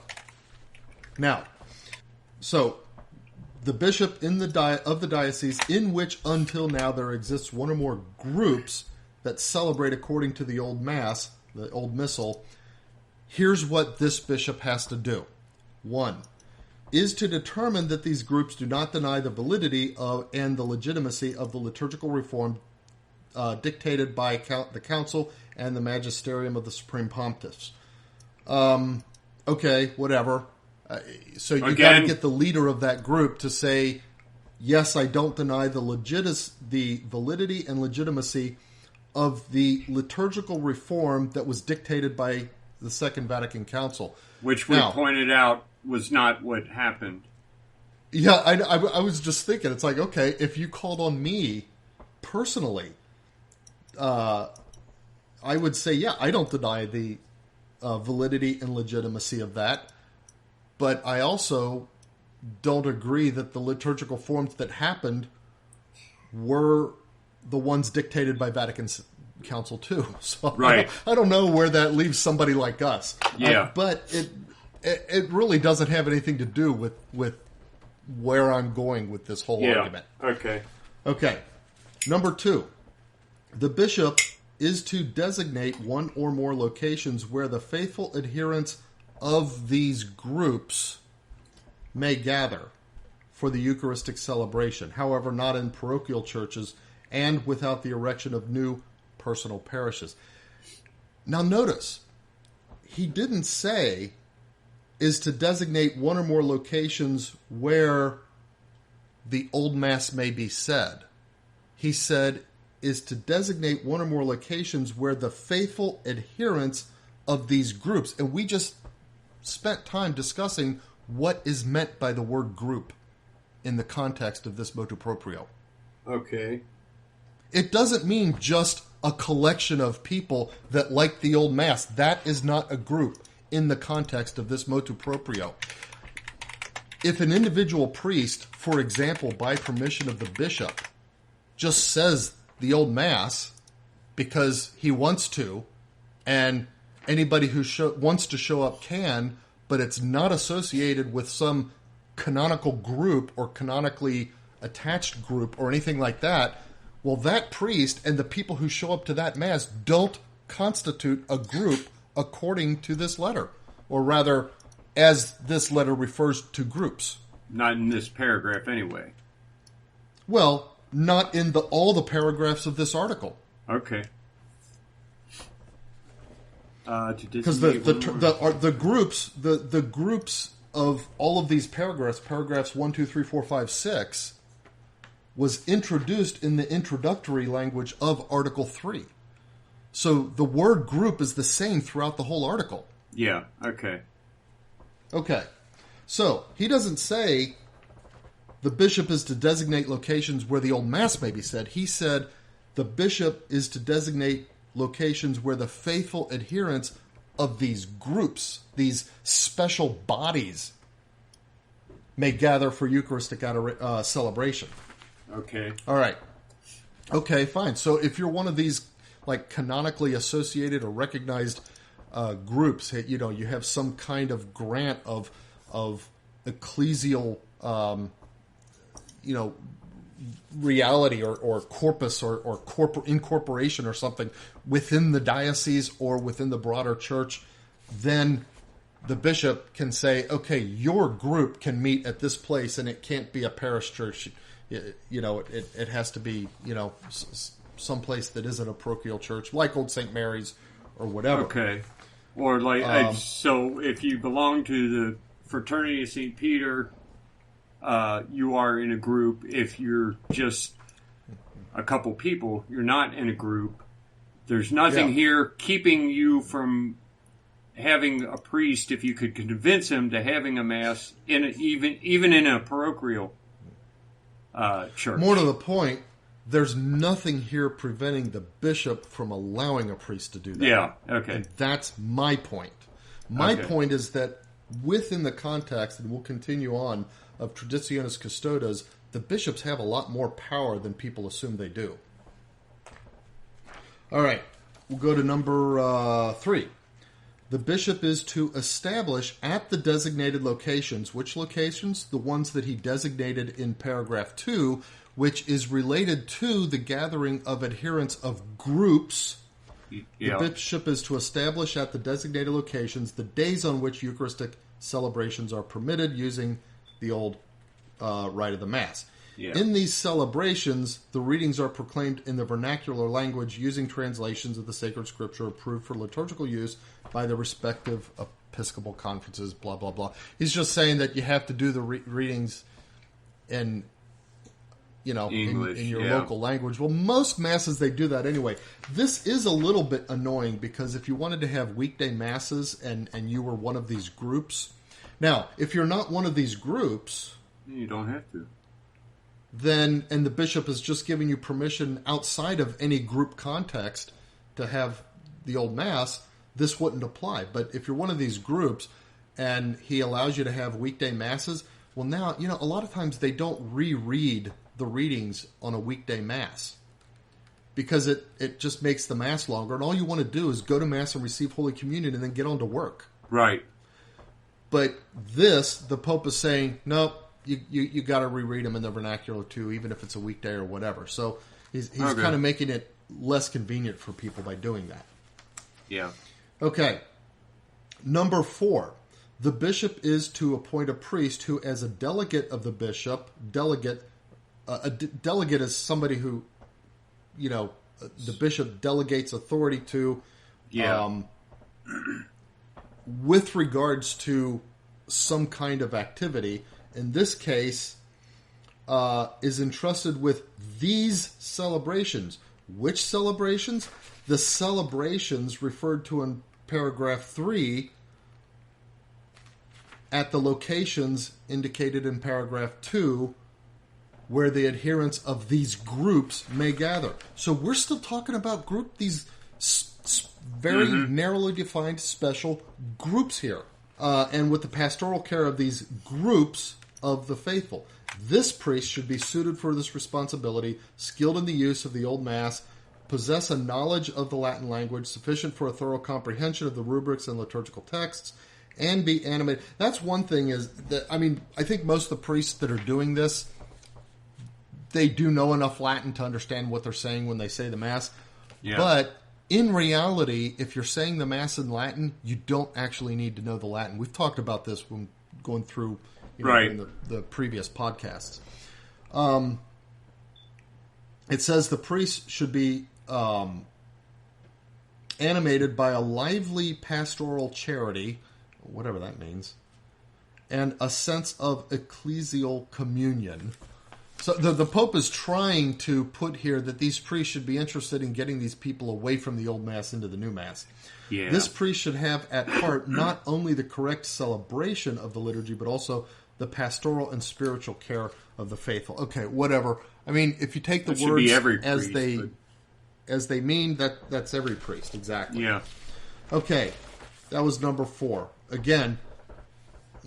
the bishop of the diocese in which until now there exists one or more groups that celebrate according to the old Mass, the old Missal, here's what this bishop has to do. 1. Is to determine that these groups do not deny the validity of and the legitimacy of the liturgical reform dictated by the Council and the Magisterium of the Supreme Pontiffs. Okay, whatever. So you got to get the leader of that group to say, yes, I don't deny the validity and legitimacy of the liturgical reform that was dictated by the Second Vatican Council. Which we pointed out was not what happened. Yeah, I was just thinking, it's like, okay, if you called on me personally, I would say, yeah, I don't deny the validity and legitimacy of that, but I also don't agree that the liturgical forms that happened were the ones dictated by Vatican Council II. So right. I don't know where that leaves somebody like us. Yeah. But it really doesn't have anything to do with where I'm going with this whole argument. Okay. Okay. Number 2. The bishop is to designate one or more locations where the faithful adherents of these groups may gather for the Eucharistic celebration, however, not in parochial churches and without the erection of new personal parishes. Now notice, he didn't say is to designate one or more locations where the Old Mass may be said. He said is to designate one or more locations where the faithful adherents of these groups, and we just spent time discussing what is meant by the word group in the context of this motu proprio. Okay. It doesn't mean just a collection of people that like the Old Mass. That is not a group in the context of this motu proprio. If an individual priest, for example, by permission of the bishop, just says the Old Mass because he wants to, and anybody who wants to show up can, but it's not associated with some canonical group or canonically attached group or anything like that, well, that priest and the people who show up to that Mass don't constitute a group according to this letter. Or rather, as this letter refers to groups. Not in this paragraph anyway. Well, not in all the paragraphs of this article. Okay. Because the groups of all of these paragraphs 1, 2, 3, 4, 5, 6, was introduced in the introductory language of Article 3. So the word group is the same throughout the whole article. Yeah, okay. Okay. So he doesn't say the bishop is to designate locations where the Old Mass may be said. He said the bishop is to designate locations where the faithful adherents of these groups, these special bodies, may gather for Eucharistic celebration. Okay. All right. Okay, fine. So if you're one of these like canonically associated or recognized groups, you know, you have some kind of grant of ecclesial, reality or corpus or incorporation or something within the diocese or within the broader church, then the bishop can say, okay, your group can meet at this place and it can't be a parish church. It has to be, someplace that isn't a parochial church, like Old St. Mary's or whatever. Okay. Or like, so if you belong to the Fraternity of St. Peter, you are in a group. If you're just a couple people, you're not in a group. There's nothing here keeping you from having a priest, if you could convince him to having a Mass, even in a parochial church. More to the point, there's nothing here preventing the bishop from allowing a priest to do that. Yeah, okay. And that's my point. My point is that within the context, and we'll continue on, of Traditionis Custodes, the bishops have a lot more power than people assume they do. All right, we'll go to number 3. The bishop is to establish at the designated locations. Which locations? The ones that he designated in paragraph 2, which is related to the gathering of adherents of groups. Yeah. The bishop is to establish at the designated locations the days on which Eucharistic celebrations are permitted using the old rite of the Mass. Yeah. In these celebrations, the readings are proclaimed in the vernacular language using translations of the sacred scripture approved for liturgical use by the respective episcopal conferences, blah, blah, blah. He's just saying that you have to do the readings in English, in your local language. Well, most Masses, they do that anyway. This is a little bit annoying because if you wanted to have weekday Masses and you were one of these groups... Now, if you're not one of these groups... You don't have to. Then, and the bishop is just giving you permission outside of any group context to have the old Mass, this wouldn't apply. But if you're one of these groups and he allows you to have weekday Masses, well now, a lot of times they don't reread the readings on a weekday Mass because it just makes the Mass longer, and all you want to do is go to Mass and receive Holy Communion and then get on to work. Right. But this, the Pope is saying, no, you got to reread them in the vernacular too, even if it's a weekday or whatever. So he's kind of making it less convenient for people by doing that. Yeah. Okay. Number 4. The bishop is to appoint a priest who, as a delegate of the bishop, delegate is somebody who, the bishop delegates authority to, with regards to some kind of activity. In this case, is entrusted with these celebrations. Which celebrations? The celebrations referred to in paragraph 3 at the locations indicated in paragraph 2 where the adherents of these groups may gather. So we're still talking about these very narrowly defined special groups here. And with the pastoral care of these groups of the faithful. This priest should be suited for this responsibility, skilled in the use of the Old Mass, possess a knowledge of the Latin language sufficient for a thorough comprehension of the rubrics and liturgical texts, and be animated. That's one thing is that, I think most of the priests that are doing this, they do know enough Latin to understand what they're saying when they say the Mass. Yeah. But in reality, if you're saying the Mass in Latin, you don't actually need to know the Latin. We've talked about this when going through in the previous podcasts. It says the priest should be animated by a lively pastoral charity, whatever that means, and a sense of ecclesial communion. So the Pope is trying to put here that these priests should be interested in getting these people away from the Old Mass into the New Mass. Yeah. This priest should have at heart not only the correct celebration of the liturgy, but also the pastoral and spiritual care of the faithful. Okay, whatever. If you take the words as they mean, that's every priest, exactly. Yeah. Okay, that was number 4. Again,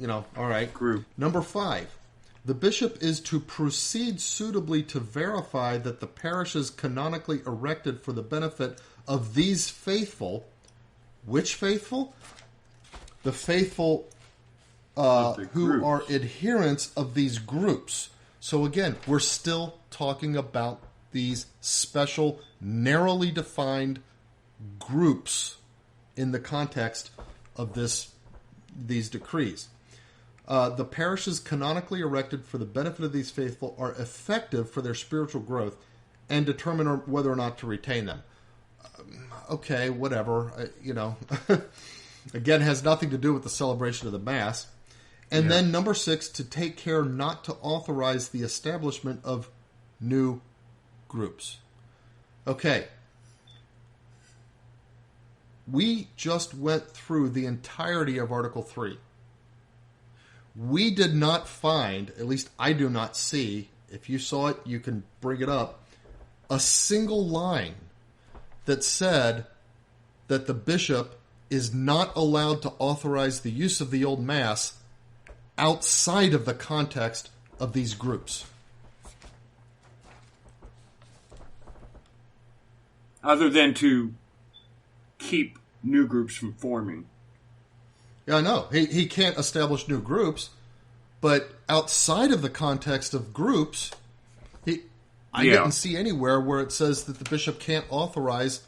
all right. Group. Number 5. The bishop is to proceed suitably to verify that the parish is canonically erected for the benefit of these faithful. Which faithful? The faithful who are adherents of these groups. So again, we're still talking about these special, narrowly defined groups in the context of these decrees. The parishes canonically erected for the benefit of these faithful are effective for their spiritual growth and determine whether or not to retain them. Okay, whatever. Again, has nothing to do with the celebration of the Mass. And then number 6, to take care not to authorize the establishment of new groups. Okay. We just went through the entirety of Article 3. We did not find, at least I do not see, if you saw it, you can bring it up, a single line that said that the bishop is not allowed to authorize the use of the Old Mass outside of the context of these groups. Other than to keep new groups from forming. Yeah, I know. He can't establish new groups, but outside of the context of groups, I didn't see anywhere where it says that the bishop can't authorize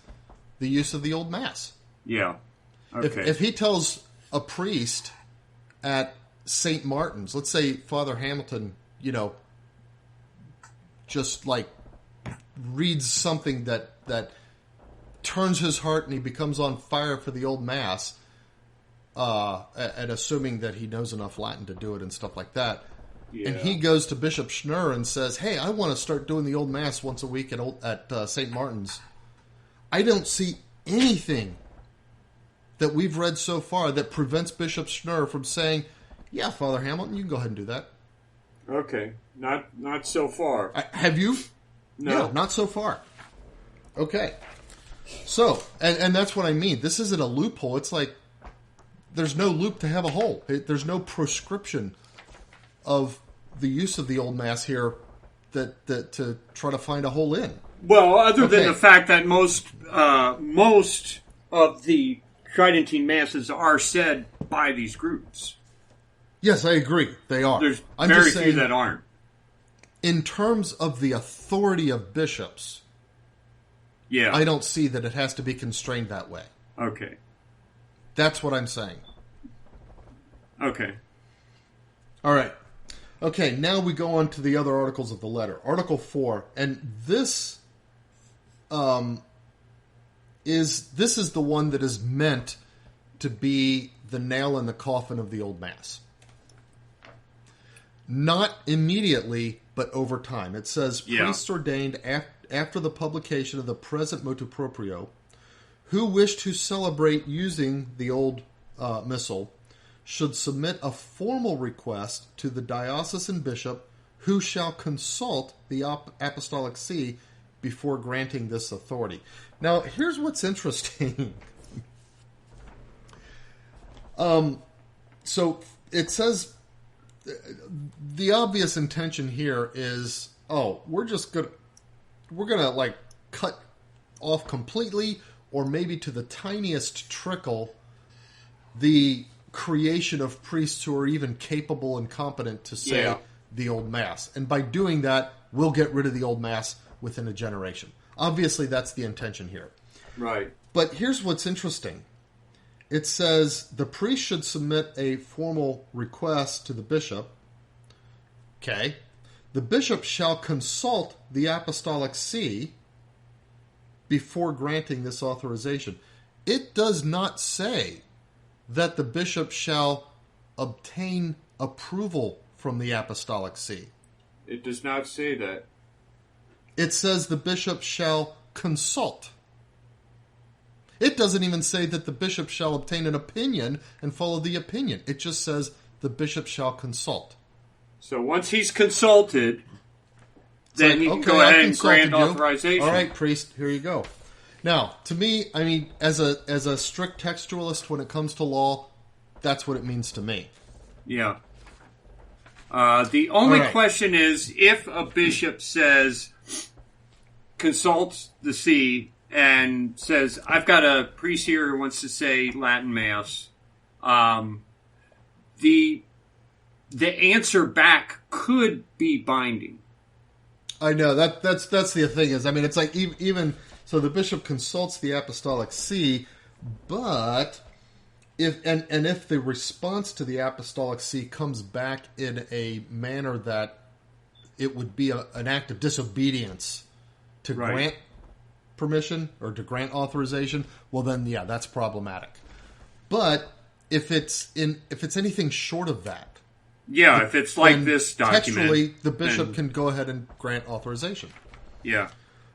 the use of the Old Mass. Yeah. Okay. If he tells a priest at St. Martin's, let's say Father Hamilton, just like reads something that turns his heart and he becomes on fire for the Old Mass, and assuming that he knows enough Latin to do it and stuff like that. Yeah. And he goes to Bishop Schnurr and says, hey, I want to start doing the Old Mass once a week at St. Martin's. I don't see anything that we've read so far that prevents Bishop Schnurr from saying, yeah, Father Hamilton, you can go ahead and do that. Okay. Not so far. Have you? No. Yeah, not so far. Okay. So, and that's what I mean. This isn't a loophole. It's like there's no loop to have a hole. There's no prescription of the use of the Old Mass here that to try to find a hole in. Well, other than the fact that most of the Tridentine Masses are said by these groups. Yes, I agree. They are. There's I'm very just few saying, that aren't. in terms of the authority of bishops, Yeah. I don't see that it has to be constrained that way. Okay. That's what I'm saying. Okay. All right. Okay, now we go on to the other articles of the letter. Article 4, and this is the one that is meant to be the nail in the coffin of the old Mass. Not immediately, but over time. It says, priests ordained after the publication of the present motu proprio, who wish to celebrate using the old missal, should submit a formal request to the diocesan bishop, who shall consult the apostolic see before granting this authority. Now, here's what's interesting. So it says the obvious intention here is, we're gonna like cut off completely, or maybe to the tiniest trickle, the creation of priests who are even capable and competent to say the old Mass. And by doing that, we'll get rid of the old Mass within a generation. Obviously, that's the intention here. Right. But here's what's interesting. It says the priest should submit a formal request to the bishop. Okay. The bishop shall consult the apostolic see before granting this authorization. It does not say that the bishop shall obtain approval from the apostolic see. It does not say that. It says the bishop shall consult. It doesn't even say that the bishop shall obtain an opinion and follow the opinion. It just says the bishop shall consult. So once he's consulted, then he can go ahead and grant authorization. All right, priest, here you go. Now, to me, I mean, as a strict textualist, when it comes to law, that's what it means to me. Yeah. The only question is, if a bishop says, consults the see and says, I've got a priest here who wants to say Latin Mass, the answer back could be binding. I know, that's the thing is, I mean, it's like even so the bishop consults the apostolic see, but if the response to the apostolic see comes back in a manner that it would be an act of disobedience to grant permission or to grant authorization, well then that's problematic. But if it's anything short of that, if it's like this document, textually the bishop can go ahead and grant authorization. Yeah.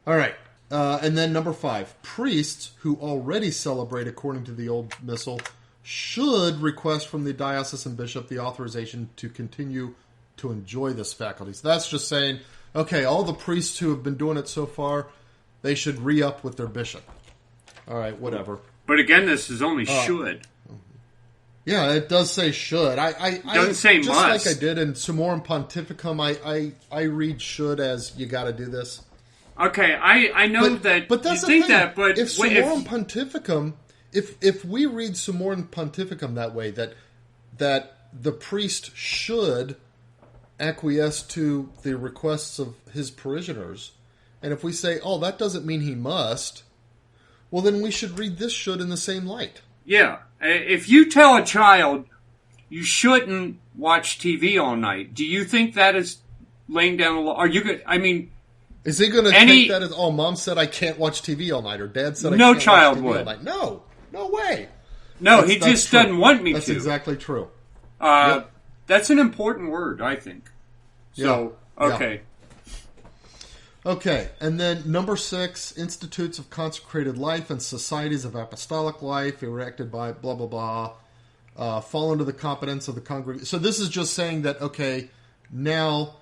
All right. And then number 5, priests who already celebrate according to the old missal should request from the diocesan bishop the authorization to continue to enjoy this faculty. So that's just saying, okay, all the priests who have been doing it so far, they should re-up with their bishop. All right, whatever. But again, this is only should. Yeah, it does say should. It doesn't say just must. Like I did in Summorum Pontificum, I read should as you got to do this. Okay, I know that but that's you think thing. that, but if Summorum Pontificum, if we read Summorum Pontificum that way, that the priest should acquiesce to the requests of his parishioners, and if we say, that doesn't mean he must, well then we should read this should in the same light. Yeah, if you tell a child you shouldn't watch TV all night, do you think that is laying down a law? Are you good? I mean, is he going to take that as, mom said I can't watch TV all night, or dad said I can't watch TV all night? No way. No, he just doesn't want me to. That's exactly true. That's an important word, I think. So, okay. Okay, and then number 6, institutes of consecrated life and societies of apostolic life erected by blah, blah, blah, fall under the competence of the congregation. So this is just saying that, okay, now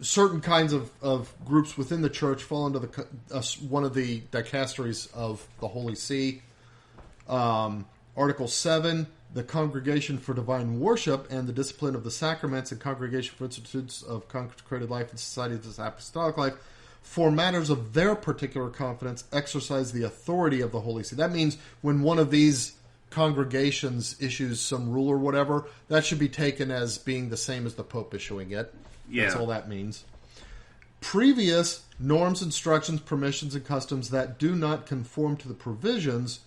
certain kinds of groups within the church fall under one of the dicasteries of the Holy See. Article 7, the Congregation for Divine Worship and the Discipline of the Sacraments and Congregation for Institutes of Consecrated Life and Societies of Apostolic Life, for matters of their particular confidence, exercise the authority of the Holy See. That means when one of these congregations issues some rule or whatever, that should be taken as being the same as the Pope issuing it. Yeah. That's all that means. Previous norms, instructions, permissions, and customs that do not conform to the provisions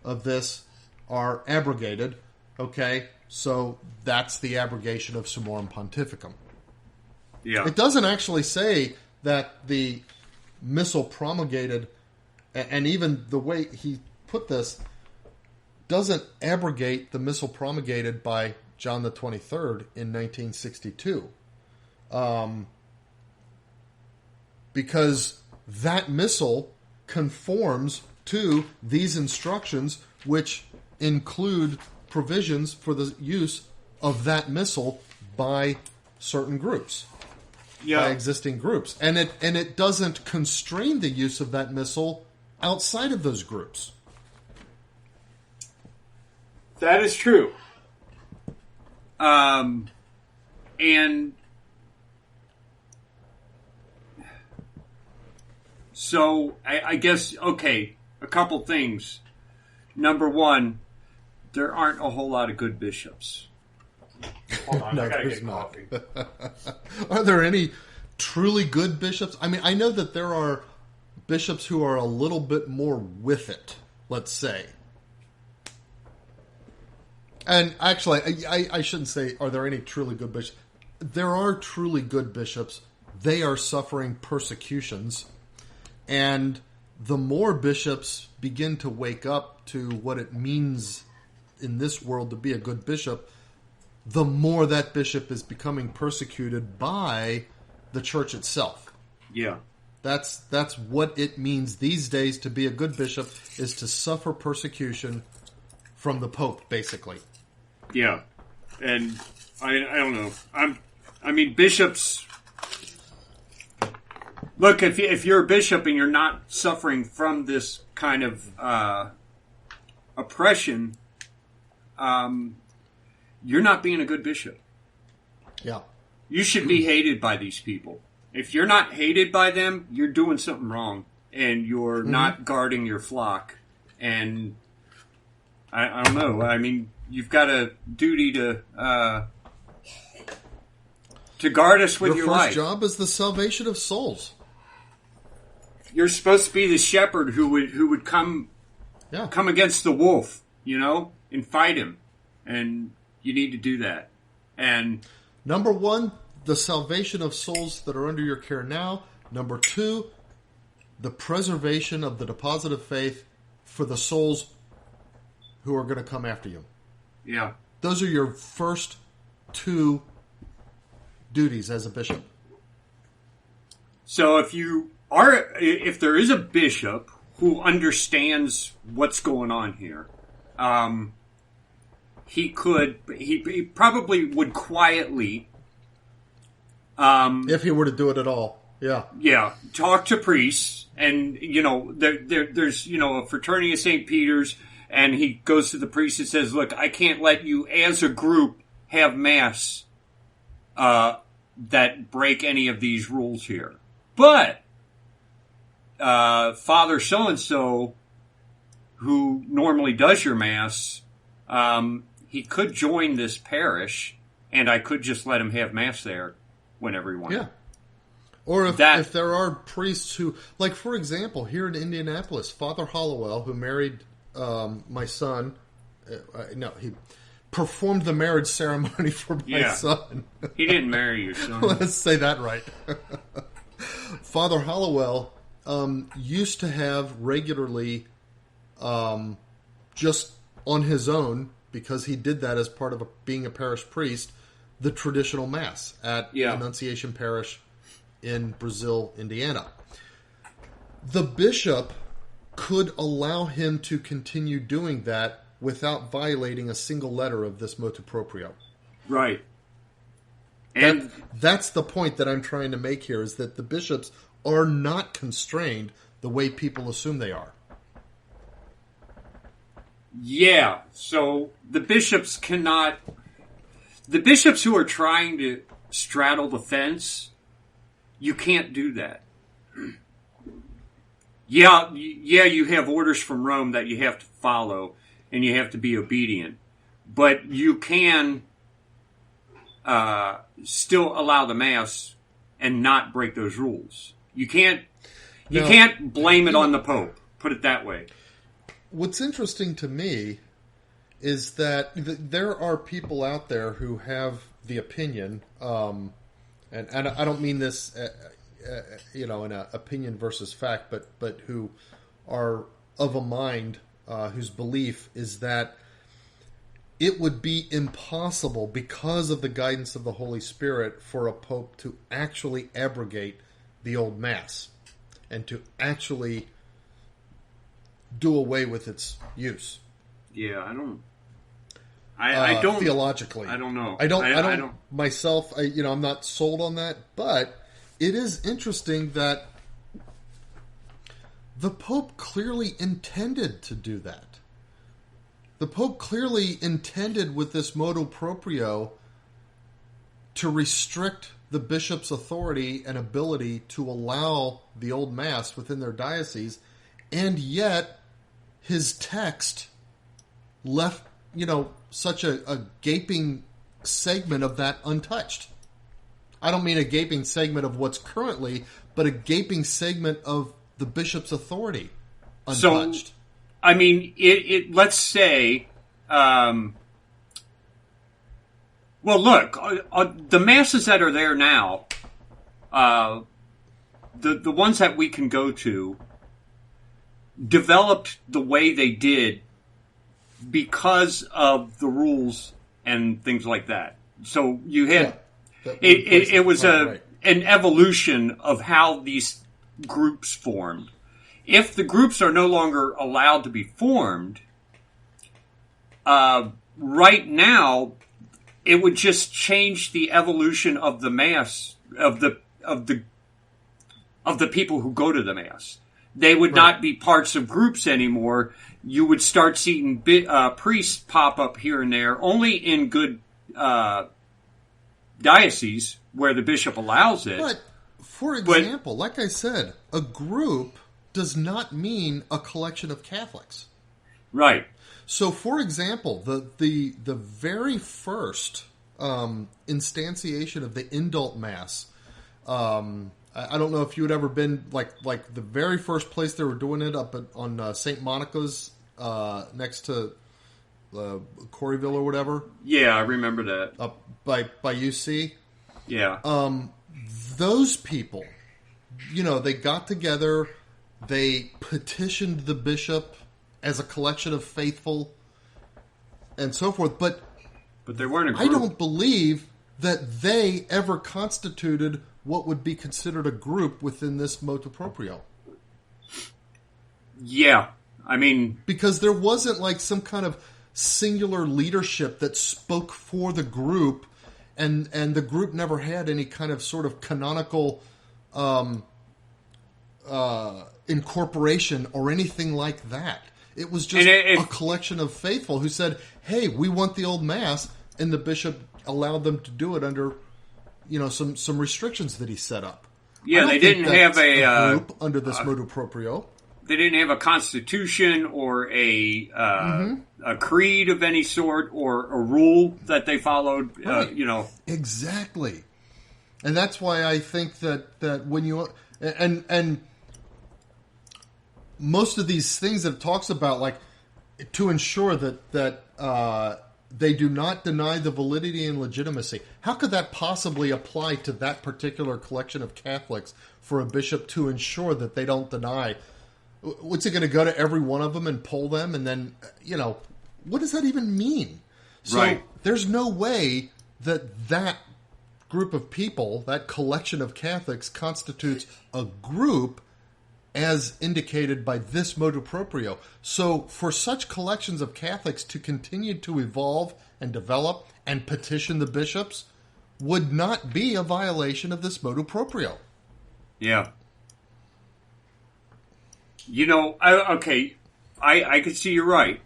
of this are abrogated. Okay, so that's the abrogation of Summorum Pontificum. Yeah. It doesn't actually say that the missal promulgated, and even the way he put this, doesn't abrogate the missal promulgated by John the 23rd in 1962. Because that missal conforms to these instructions, which include provisions for the use of that missal by certain groups, by existing groups, and it doesn't constrain the use of that missal outside of those groups. That is true. And so I guess, okay, a couple things. Number one, there aren't a whole lot of good bishops. Hold on, No, I gotta there's get not. coffee. Are there any truly good bishops? I mean, I know that there are bishops who are a little bit more with it, let's say. And actually, I shouldn't say, are there any truly good bishops? There are truly good bishops. They are suffering persecutions. And the more bishops begin to wake up to what it means in this world to be a good bishop, the more that bishop is becoming persecuted by the church itself. Yeah. That's what it means these days to be a good bishop, is to suffer persecution from the Pope, basically. Yeah. And I don't know. I mean, bishops. Look, if you're a bishop and you're not suffering from this kind of oppression, you're not being a good bishop. Yeah. You should be hated by these people. If you're not hated by them, you're doing something wrong, and you're not guarding your flock. And I don't know. I mean, you've got a duty to guard us with your life. Your first job is the salvation of souls. You're supposed to be the shepherd who would come against the wolf, and fight him. And you need to do that. And number one, the salvation of souls that are under your care now. Number two, the preservation of the deposit of faith for the souls who are going to come after you. Yeah. Those are your first two duties as a bishop. So if there is a bishop who understands what's going on here, he probably would quietly, if he were to do it at all. Yeah. Talk to priests, and there's a fraternity of St. Peter's, and he goes to the priest and says, "Look, I can't let you as a group have mass that break any of these rules here, but Father so and so, who normally does your mass, he could join this parish, and I could just let him have mass there whenever he wanted." Yeah. Or if there are priests who, like, for example, here in Indianapolis, Father Hollowell, who married my son, he performed the marriage ceremony for my son. He didn't marry your son. Let's say that right. Father Hollowell used to have regularly, just on his own, because he did that as part of being a parish priest, the traditional Mass at Annunciation Parish in Brazil, Indiana. The bishop could allow him to continue doing that without violating a single letter of this motu proprio. Right. And that's the point that I'm trying to make here, is that the bishops are not constrained the way people assume they are. Yeah, so the bishops who are trying to straddle the fence, you can't do that. Yeah, you have orders from Rome that you have to follow, and you have to be obedient. But you can still allow the Mass and not break those rules. You can't blame it on the Pope. Put it that way. What's interesting to me is that there are people out there who have the opinion, and I don't mean this, in an opinion versus fact, but who are of a mind whose belief is that it would be impossible, because of the guidance of the Holy Spirit, for a pope to actually abrogate the old Mass and to actually do away with its use. Yeah, I don't theologically. I don't know. I don't myself. I'm not sold on that, but it is interesting that the Pope clearly intended to do that. The Pope clearly intended with this motu proprio to restrict the bishop's authority and ability to allow the old Mass within their diocese, and yet his text left, such a gaping segment of that untouched. I don't mean a gaping segment of what's currently, but a gaping segment of the bishop's authority untouched. So, let's say, well, look, the Masses that are there now, the ones that we can go to, developed the way they did because of the rules and things like that. So you had it was an evolution of how these groups formed. If the groups are no longer allowed to be formed, right now it would just change the evolution of the Mass of the people who go to the Mass. They would not be parts of groups anymore. You would start seeing priests pop up here and there, only in good dioceses where the bishop allows it. But, for example, like I said, a group does not mean a collection of Catholics. Right. So, for example, the very first instantiation of the indult Mass, I don't know if you had ever been, like the very first place they were doing it up on St. Monica's next to Corryville or whatever. Yeah, I remember that. Up by UC. Yeah. Those people, they got together, they petitioned the bishop as a collection of faithful and so forth, but they weren't a group. I don't believe that they ever constituted what would be considered a group within this motu proprio. Yeah. Because there wasn't like some kind of singular leadership that spoke for the group, and the group never had any kind of sort of canonical incorporation or anything like that. It was just a collection of faithful who said, hey, we want the old Mass, and the bishop allowed them to do it under some restrictions that he set up. Yeah, they didn't have a group under this motu proprio. They didn't have a constitution or a creed of any sort or a rule that they followed. Right. Exactly, and that's why I think that when you and most of these things that it talks about, like to ensure that they do not deny the validity and legitimacy. How could that possibly apply to that particular collection of Catholics for a bishop to ensure that they don't deny? What's it going to go to every one of them and poll them? And then, what does that even mean? So there's no way that group of people, that collection of Catholics, constitutes a group as indicated by this motu proprio. So for such collections of Catholics to continue to evolve and develop and petition the bishops would not be a violation of this motu proprio. Yeah. I could see you're right.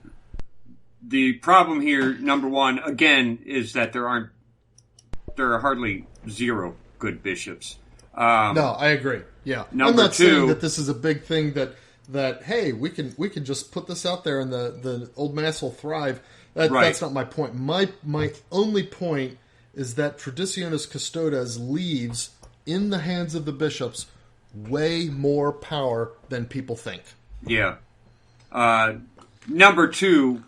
The problem here, number one, again, is that there are hardly zero good bishops. No, I agree. Yeah. Number I'm not two, saying that this is a big thing that that, hey, we can just put this out there and the old mass will thrive. Right. That's not my point. My only point is that Traditionis Custodes leaves in the hands of the bishops way more power than people think. Yeah. Number two,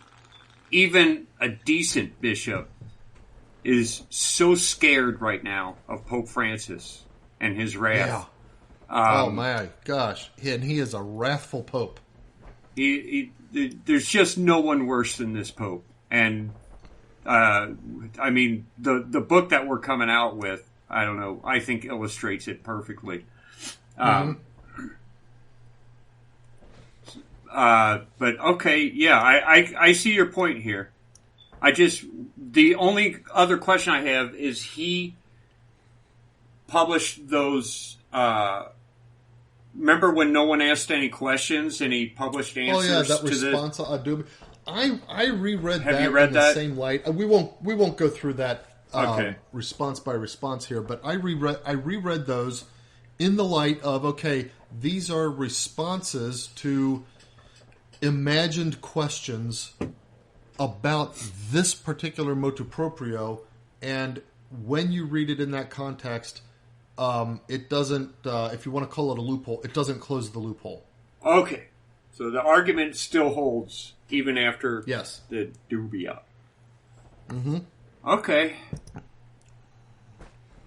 even a decent bishop is so scared right now of Pope Francis and his wrath. Yeah. Oh my gosh, and he is a wrathful pope. There's just no one worse than this pope, and I mean the book that we're coming out with, I don't know, I think illustrates it perfectly. But okay, yeah, I see your point here. The only other question I have is he published those. Remember when no one asked any questions and he published answers? Oh yeah, that to response. I reread Have that you read in that? the same light. We won't go through that Okay. response by response here, but I reread those in the light of, okay, these are responses to imagined questions about this particular motu proprio, and when you read it in that context, it doesn't, if you want to call it a loophole, it doesn't close the loophole. Okay. So the argument still holds even after Yes. the dubia. Mm-hmm. Okay.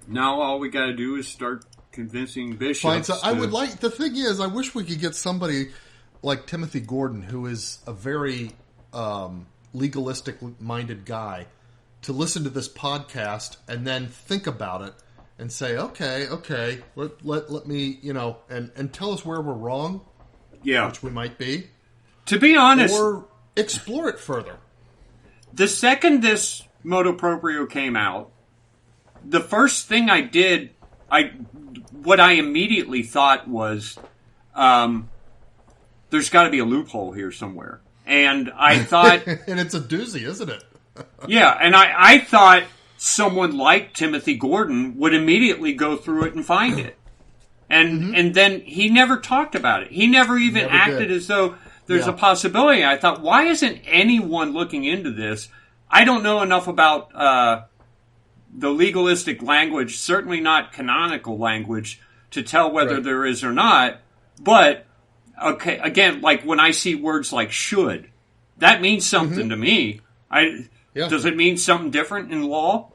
Now all we got to do is start convincing bishops. Fine. So the thing is, I wish we could get somebody like Timothy Gordon, who is a very legalistic-minded guy, to listen to this podcast and then think about it and say, okay, let me, and tell us where we're wrong, Yeah. which we might be, To be honest, or explore it further. the second this motu proprio came out, the first thing I did, what I immediately thought was, there's got to be a loophole here somewhere. And I thought... And it's a doozy, isn't it? Yeah, and I thought someone like Timothy Gordon would immediately go through it and find it. And then he never talked about it. He never even acted as though there's a possibility. I thought, why isn't anyone looking into this? I don't know enough about the legalistic language, certainly not canonical language, to tell whether there is or not. But, okay, again, like when I see words like should, that means something to me. Does it mean something different in law?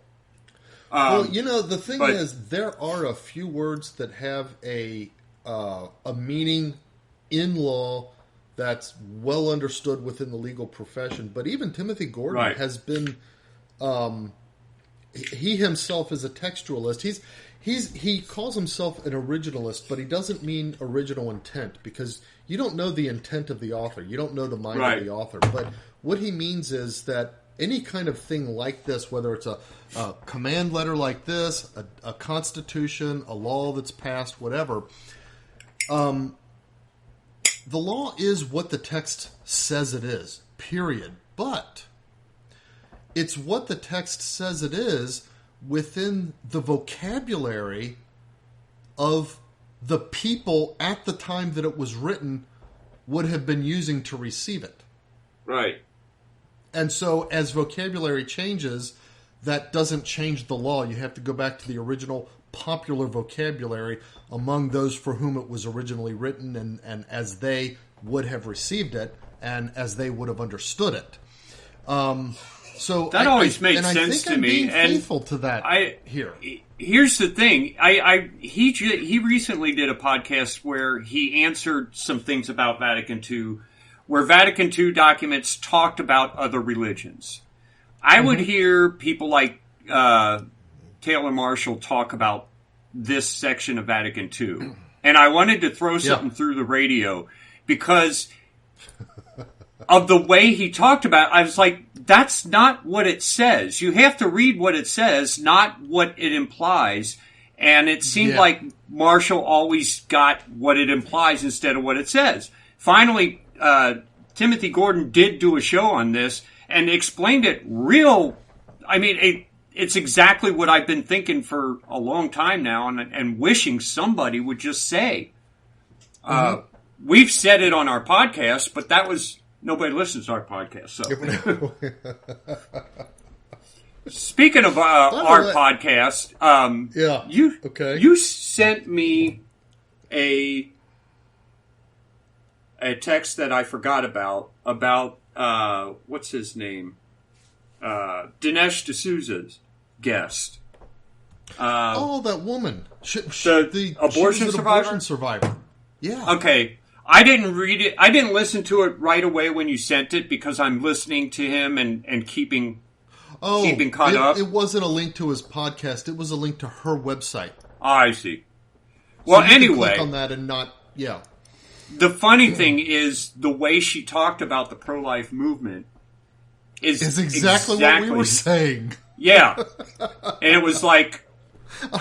Well, the thing is, there are a few words that have a meaning in law that's well understood within the legal profession. But even Timothy Gordon has been, he himself is a textualist. He calls himself an originalist, but he doesn't mean original intent, because you don't know the intent of the author. You don't know the mind of the author. But what he means is that any kind of thing like this, whether it's a command letter like this, a constitution, a law that's passed, whatever, the law is what the text says it is, period. But it's what the text says it is within the vocabulary of the people at the time that it was written would have been using to receive it. Right. And so as vocabulary changes, that doesn't change the law. You have to go back to the original popular vocabulary among those for whom it was originally written, and as they would have received it and as they would have understood it. So that always made sense to me. And I think I'm being faithful to that here. Here's the thing. He recently did a podcast where he answered some things about Vatican II, where Vatican II documents talked about other religions. I would hear people like Taylor Marshall talk about this section of Vatican II. And I wanted to throw something through the radio because of the way he talked about it. I was like, that's not what it says. You have to read what it says, not what it implies. And it seemed like Marshall always got what it implies instead of what it says. Finally, Timothy Gordon did do a show on this and explained it it's exactly what I've been thinking for a long time now and wishing somebody would just say. we've said it on our podcast, but that was nobody listens to our podcast. So, speaking of our podcast, you sent me a text that I forgot about what's his name, Dinesh D'Souza's guest. That woman, the abortion survivor. Yeah. Okay. I didn't read it. I didn't listen to it right away when you sent it because I'm listening to him and keeping caught up. It wasn't a link to his podcast. It was a link to her website. Oh, I see. Well, so you anyway, can click on that and not. Yeah. The funny thing is the way she talked about the pro-life movement is exactly what we were saying. Yeah, and it was like,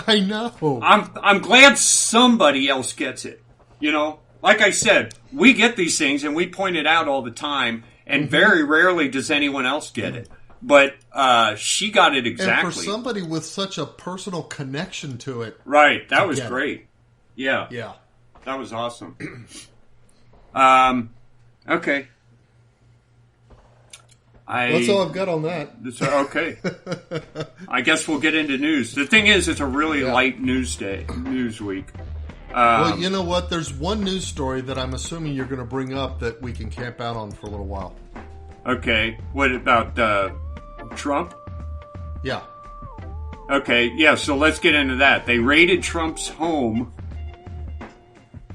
I know. I'm glad somebody else gets it. You know, like I said, we get these things and we point it out all the time, and very rarely does anyone else get it. But she got it exactly. And for somebody with such a personal connection to it, right? That was great. Yeah, yeah, that was awesome. Okay. That's all I've got on that. Okay. I guess we'll get into news. The thing is, it's a really light news week. Well, you know what? There's one news story that I'm assuming you're going to bring up that we can camp out on for a little while. Okay. What about Trump? Yeah. Okay. Yeah, so let's get into that. They raided Trump's home.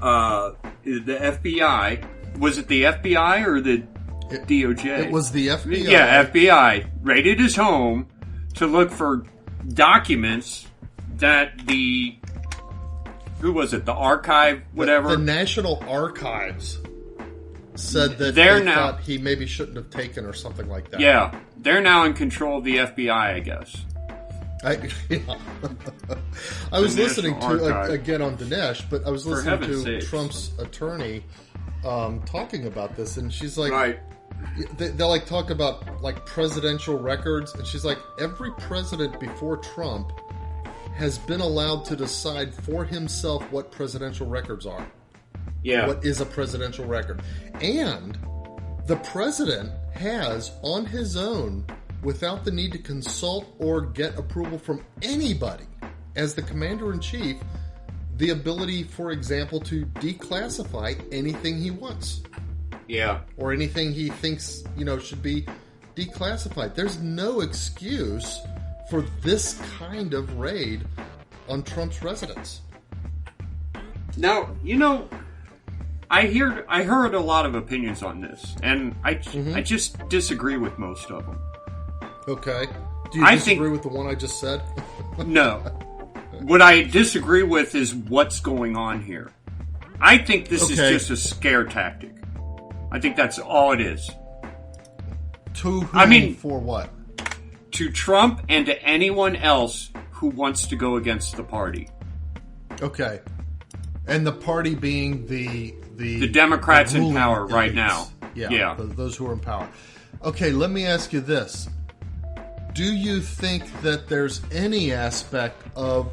The FBI. Was it the FBI or the DOJ? It was the FBI. Yeah, FBI raided his home to look for documents that who was it? The archive, whatever. The National Archives said that they thought he maybe shouldn't have taken or something like that. Yeah, they're now in control of the FBI, I guess. I was listening to, again on Dinesh, but I was listening to Trump's attorney talking about this, and she's like, right. They'll like talk about like presidential records, and she's like, every president before Trump has been allowed to decide for himself what presidential records are. Yeah. What is a presidential record. And the president has, on his own, without the need to consult or get approval from anybody, as the commander-in-chief, the ability, for example, to declassify anything he wants. Yeah. Or anything he thinks, should be declassified. There's no excuse for this kind of raid on Trump's residence. Now, I heard a lot of opinions on this, and I just disagree with most of them. Okay. Do you disagree with the one I just said? No. What I disagree with is what's going on here. I think this is just a scare tactic. I think that's all it is. To whom, for what? To Trump and to anyone else who wants to go against the party. Okay. And the party being the Democrats in power elites. Right now. Yeah. Those who are in power. Okay, let me ask you this. Do you think that there's any aspect of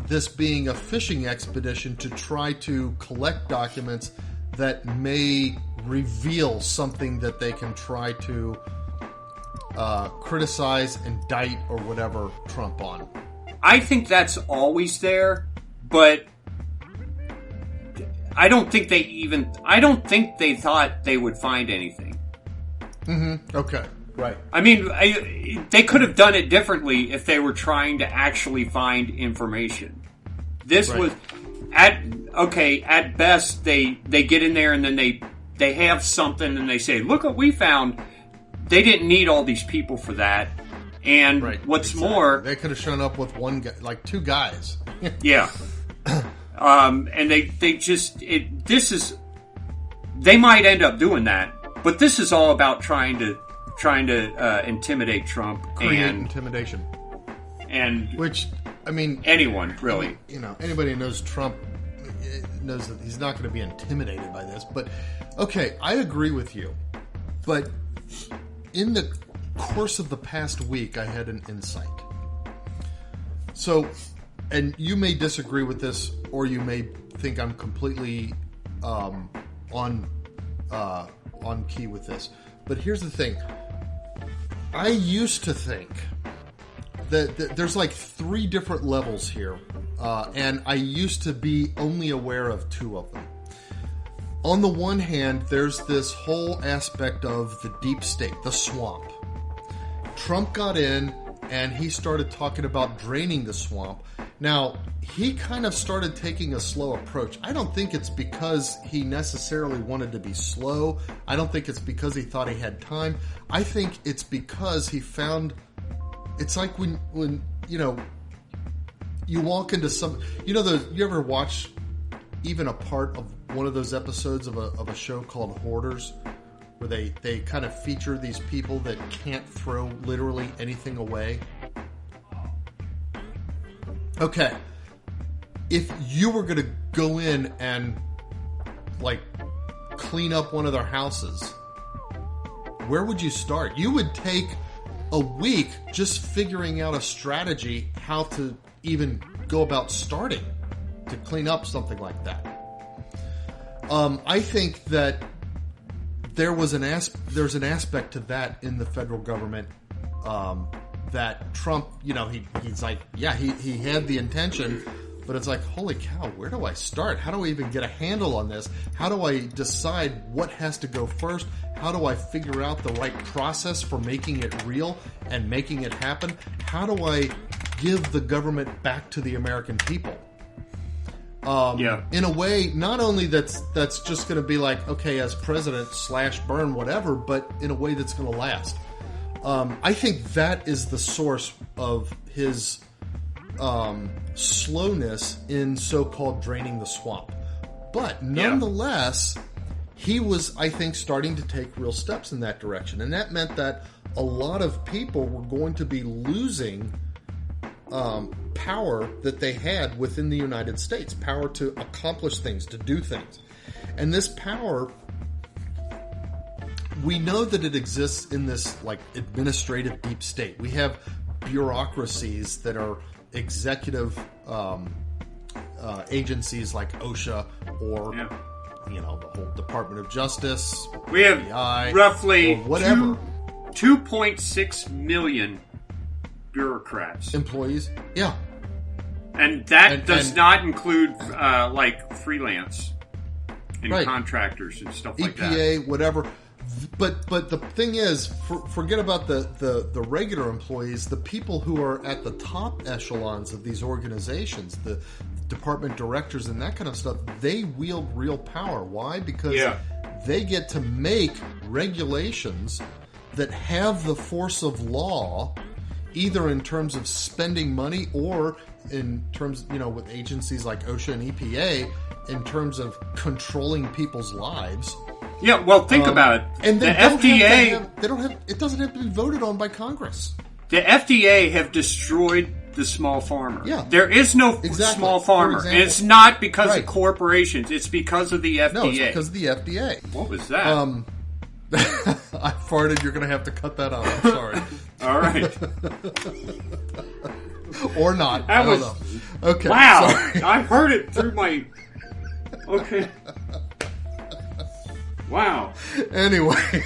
this being a fishing expedition to try to collect documents that may reveal something that they can try to criticize, indict, or whatever Trump on? I think that's always there, but I don't think they thought they would find anything. Mm-hmm. Okay. Right. I mean, they could have done it differently if they were trying to actually find information. This was at best they get in there and then they have something and they say, look what we found. They didn't need all these people for that. And what's more, they could have shown up with one guy, like two guys. Yeah. And they might end up doing that, but this is all about trying to intimidate Trump. Create intimidation. And which, I mean, anyone really, anybody who knows Trump knows that he's not going to be intimidated by this. But okay, I agree with you. But in the course of the past week, I had an insight. So, and you may disagree with this, or you may think I'm completely on key with this. But here's the thing. I used to think that there's like 3 different levels here, and I used to be only aware of 2 of them. On the one hand, there's this whole aspect of the deep state, the swamp. Trump got in, and he started talking about draining the swamp. Now, he kind of started taking a slow approach. I don't think it's because he necessarily wanted to be slow. I don't think it's because he thought he had time. I think it's because he found... It's like when you walk into some... you ever watch even a part of one of those episodes of a show called Hoarders, where they kind of feature these people that can't throw literally anything away? Okay. If you were going to go in and, like, clean up one of their houses, where would you start? You would take a week just figuring out a strategy how to even go about starting to clean up something like that. I think that there's an aspect to that in the federal government that Trump, he's like, yeah, he had the intention, but it's like, holy cow, where do I start? How do I even get a handle on this? How do I decide what has to go first? How do I figure out the right process for making it real and making it happen? How do I give the government back to the American people? In a way, not only that's just going to be like, okay, as president, slash burn, whatever, but in a way that's going to last. I think that is the source of his slowness in so-called draining the swamp. But nonetheless, he was, I think, starting to take real steps in that direction. And that meant that a lot of people were going to be losing power that they had within the United States, power to accomplish things, to do things. And this power, we know that it exists in this like administrative deep state. We have bureaucracies that are executive agencies like OSHA or the whole Department of Justice. We have FBI, roughly whatever 2.6 million bureaucrats, employees. Yeah. And that does not include like freelance and right. contractors and stuff like that. EPA, whatever. But the thing is, forget about the regular employees. The people who are at the top echelons of these organizations, the department directors and that kind of stuff, they wield real power. Why? Because they get to make regulations that have the force of law, either in terms of spending money or in terms, with agencies like OSHA and EPA, in terms of controlling people's lives. Yeah, well, think about it. And the FDA, it doesn't have to be voted on by Congress. The FDA have destroyed the small farmer. Yeah. There is no small farmer. And it's not because of corporations. It's because of the FDA. No, it's because of the FDA. What was that? I farted. You're going to have to cut that out. I'm sorry. All right. Or not. I don't know. Okay. Wow. Sorry. I heard it through my... Okay. Wow. Anyway.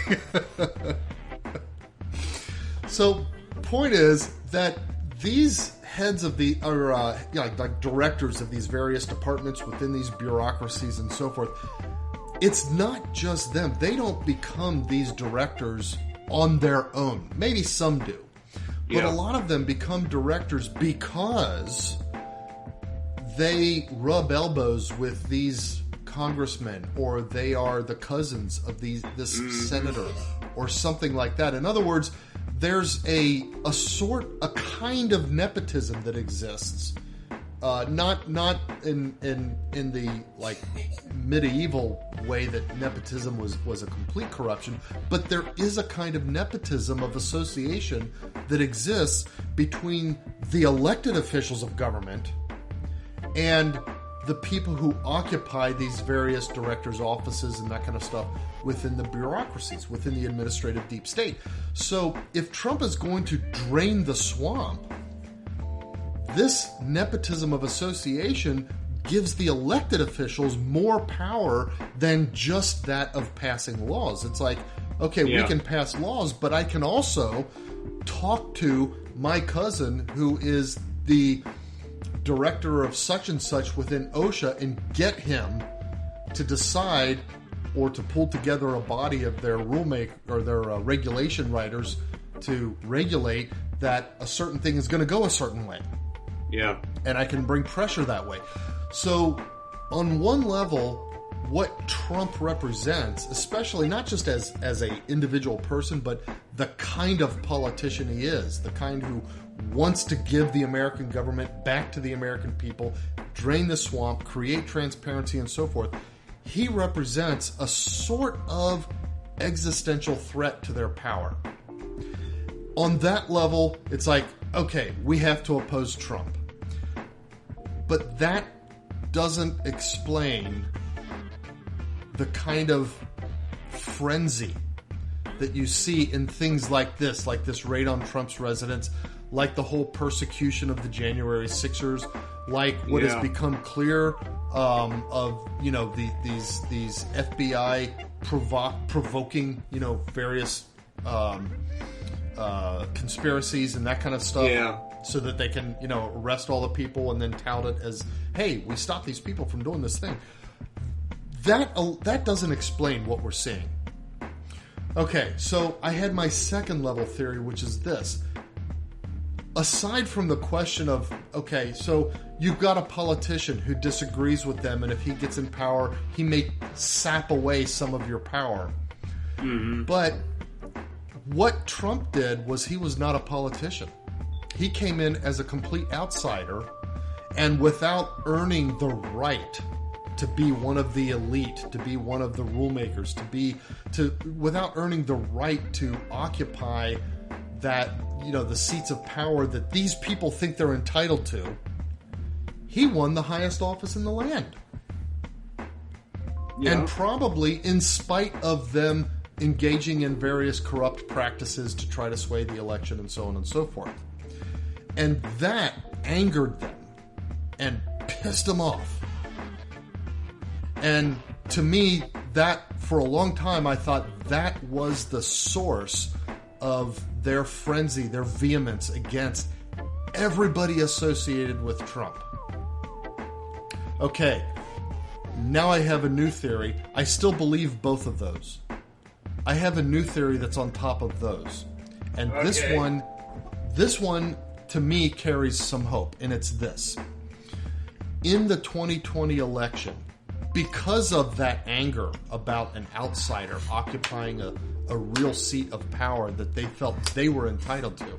So, point is that these heads of the... like directors of these various departments within these bureaucracies and so forth, it's not just them. They don't become these directors on their own. Maybe some do. But a lot of them become directors because they rub elbows with these congressmen, or they are the cousins of this senator, or something like that. In other words, there's a kind of nepotism that exists. Not in the like medieval way that nepotism was a complete corruption, but there is a kind of nepotism of association that exists between the elected officials of government and the people who occupy these various directors' offices and that kind of stuff within the bureaucracies, within the administrative deep state. So if Trump is going to drain the swamp, this nepotism of association gives the elected officials more power than just that of passing laws. It's like, okay, we can pass laws, but I can also talk to my cousin who is the director of such and such within OSHA and get him to decide or to pull together a body of their regulation writers to regulate that a certain thing is going to go a certain way. Yeah. And I can bring pressure that way. So on one level, what Trump represents, especially not just as a individual person, but the kind of politician he is, the kind who wants to give the American government back to the American people, drain the swamp, create transparency, and so forth. He represents a sort of existential threat to their power. On that level, it's like, okay, we have to oppose Trump. But that doesn't explain the kind of frenzy that you see in things like this raid on Trump's residence, like the whole persecution of the January 6ers, like what has become clear of these FBI provoking various conspiracies and that kind of stuff, so that they can arrest all the people and then tout it as, hey, we stopped these people from doing this thing. That doesn't explain what we're seeing. Okay, so I had my second level theory, which is this. Aside from the question of, okay, so you've got a politician who disagrees with them, and if he gets in power, he may sap away some of your power. Mm-hmm. But what Trump did was he was not a politician. He came in as a complete outsider, and without earning the right to be one of the elite, to be one of the rule makers, without earning the right to occupy that, the seats of power that these people think they're entitled to, he won the highest office in the land. Yeah. And probably in spite of them engaging in various corrupt practices to try to sway the election and so on and so forth. And that angered them and pissed them off. And to me, that, for a long time, I thought that was the source of their frenzy, their vehemence against everybody associated with Trump. Okay, now I have a new theory. I still believe both of those. I have a new theory that's on top of those. And this one, to me, carries some hope, and it's this. In the 2020 election, because of that anger about an outsider occupying a real seat of power that they felt they were entitled to,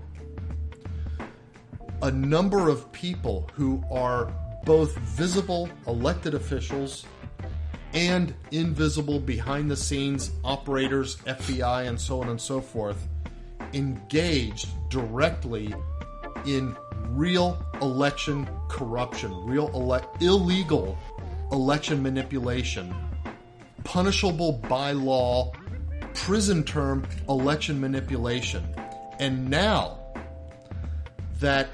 a number of people who are both visible elected officials and invisible behind-the-scenes operators, FBI, and so on and so forth, engaged directly in real election corruption, illegal election manipulation, punishable by law, prison term election manipulation. And now that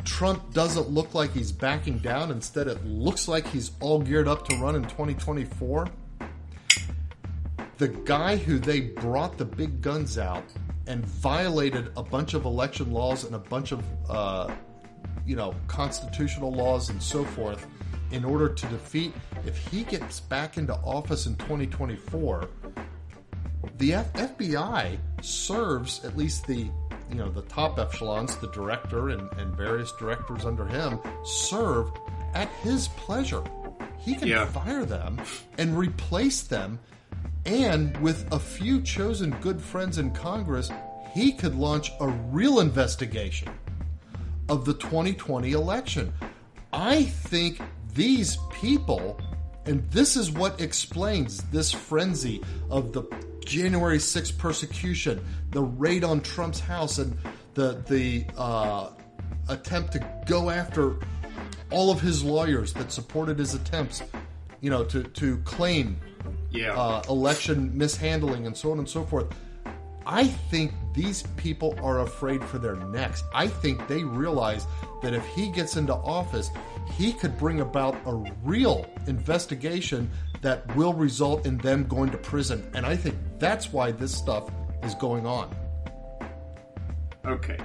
Trump doesn't look like he's backing down, instead it looks like he's all geared up to run in 2024, the guy who they brought the big guns out and violated a bunch of election laws and a bunch of constitutional laws and so forth in order to defeat, if he gets back into office in 2024, the FBI serves, at least the top echelons, the director and various directors under him, serve at his pleasure. He can fire them and replace them, and with a few chosen good friends in Congress, he could launch a real investigation of the 2020 election. I think these people, and this is what explains this frenzy of the January 6th persecution, the raid on Trump's house, and the attempt to go after all of his lawyers that supported his attempts, to claim election mishandling and so on and so forth. I think these people are afraid for their necks. I think they realize that if he gets into office, he could bring about a real investigation that will result in them going to prison. And I think that's why this stuff is going on. Okay.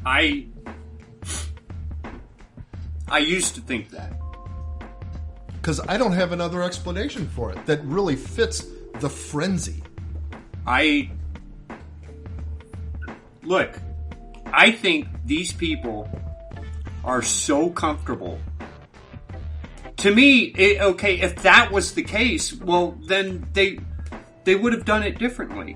I used to think that. Because I don't have another explanation for it that really fits the frenzy. Look, I think these people are so comfortable. To me, okay, if that was the case, well, then they would have done it differently.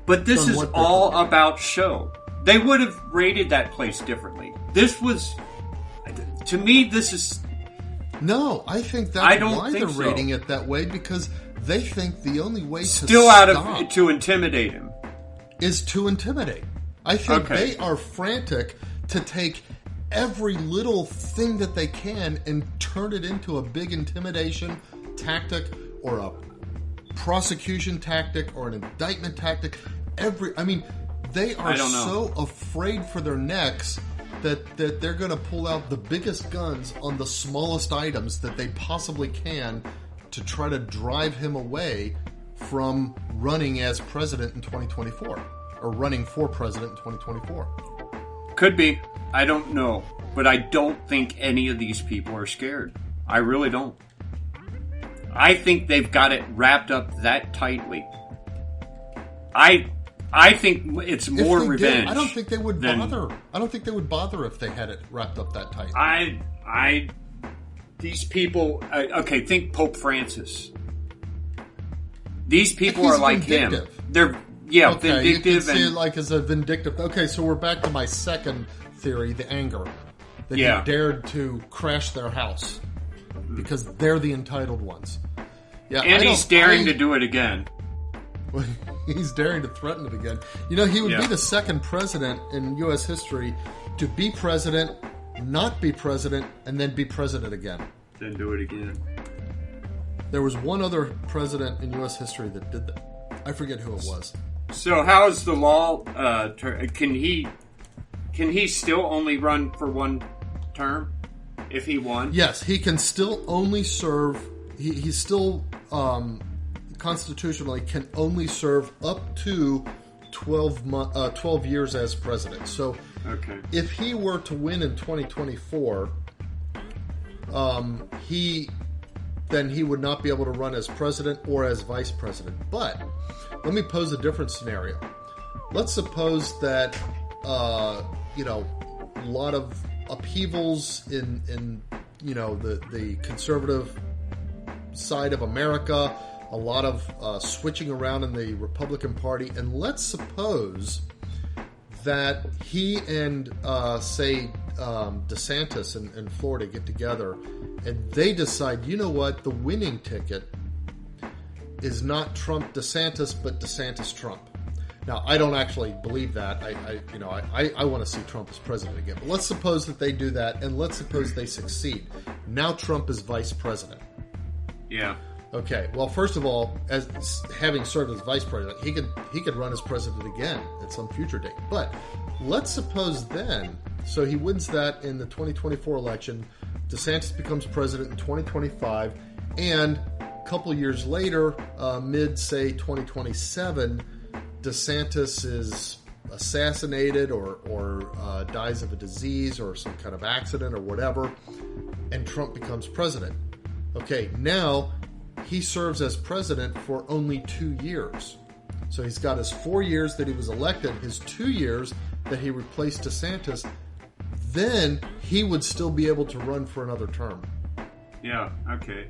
But this is all about show. They would have rated that place differently. This was, to me, this is... No, I think that's why they're rating it that way, because they think the only way to intimidate him is to intimidate. I think they are frantic to take every little thing that they can and turn it into a big intimidation tactic or a prosecution tactic or an indictment tactic. They are so afraid for their necks that they're going to pull out the biggest guns on the smallest items that they possibly can to try to drive him away from running as president in 2024 or running for president in 2024. Could be. I don't know. But I don't think any of these people are scared. I really don't. I think they've got it wrapped up that tightly. I think it's more revenge. I don't think they would bother. I don't think they would bother if they had it wrapped up that tight. These people, think Pope Francis. These people are like vindictive. him. They're vindictive. You can see it like as a vindictive. Okay, so we're back to my second theory, the anger. That he dared to crash their house because they're the entitled ones. Yeah, and he's daring to do it again. He's daring to threaten it again. You know, he would be the second president in U.S. history to be president, not be president, and then be president again. Then do it again. There was one other president in U.S. history that did that. I forget who it was. So how is the law? Can he still only run for one term if he won? Yes, he can still only serve. He's still constitutionally can only serve up to 12 years as president. So if he were to win in 2024, he would not be able to run as president or as vice president. But let me pose a different scenario. Let's suppose that a lot of upheavals in the conservative side of America, a lot of switching around in the Republican Party, and let's suppose that he and DeSantis in Florida get together and they decide, you know what, the winning ticket is not Trump-DeSantis, but DeSantis-Trump. Now, I don't actually believe that. I want to see Trump as president again. But let's suppose that they do that, and let's suppose they succeed. Now Trump is vice president. Yeah. Okay. Well, first of all, as having served as vice president, he could run as president again at some future date. But let's suppose then, so he wins that in the 2024 election. DeSantis becomes president in 2025, and a couple years later, say 2027. DeSantis is assassinated or dies of a disease or some kind of accident or whatever, and Trump becomes president. Okay, now he serves as president for only 2 years. So he's got his 4 years that he was elected, his 2 years that he replaced DeSantis, then he would still be able to run for another term. Yeah, okay.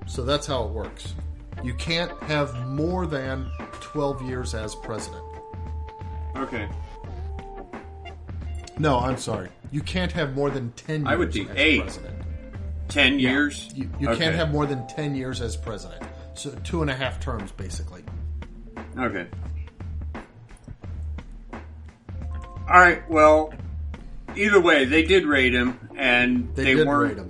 So that's how it works. You can't have more than 12 years as president. Okay. No, I'm sorry. You can't have more than 10 years I would think as 8. president. 10 years? You can't have more than 10 years as president. So 2.5 terms, basically. Okay. All right, well, either way, they did rate him, and they did rate him.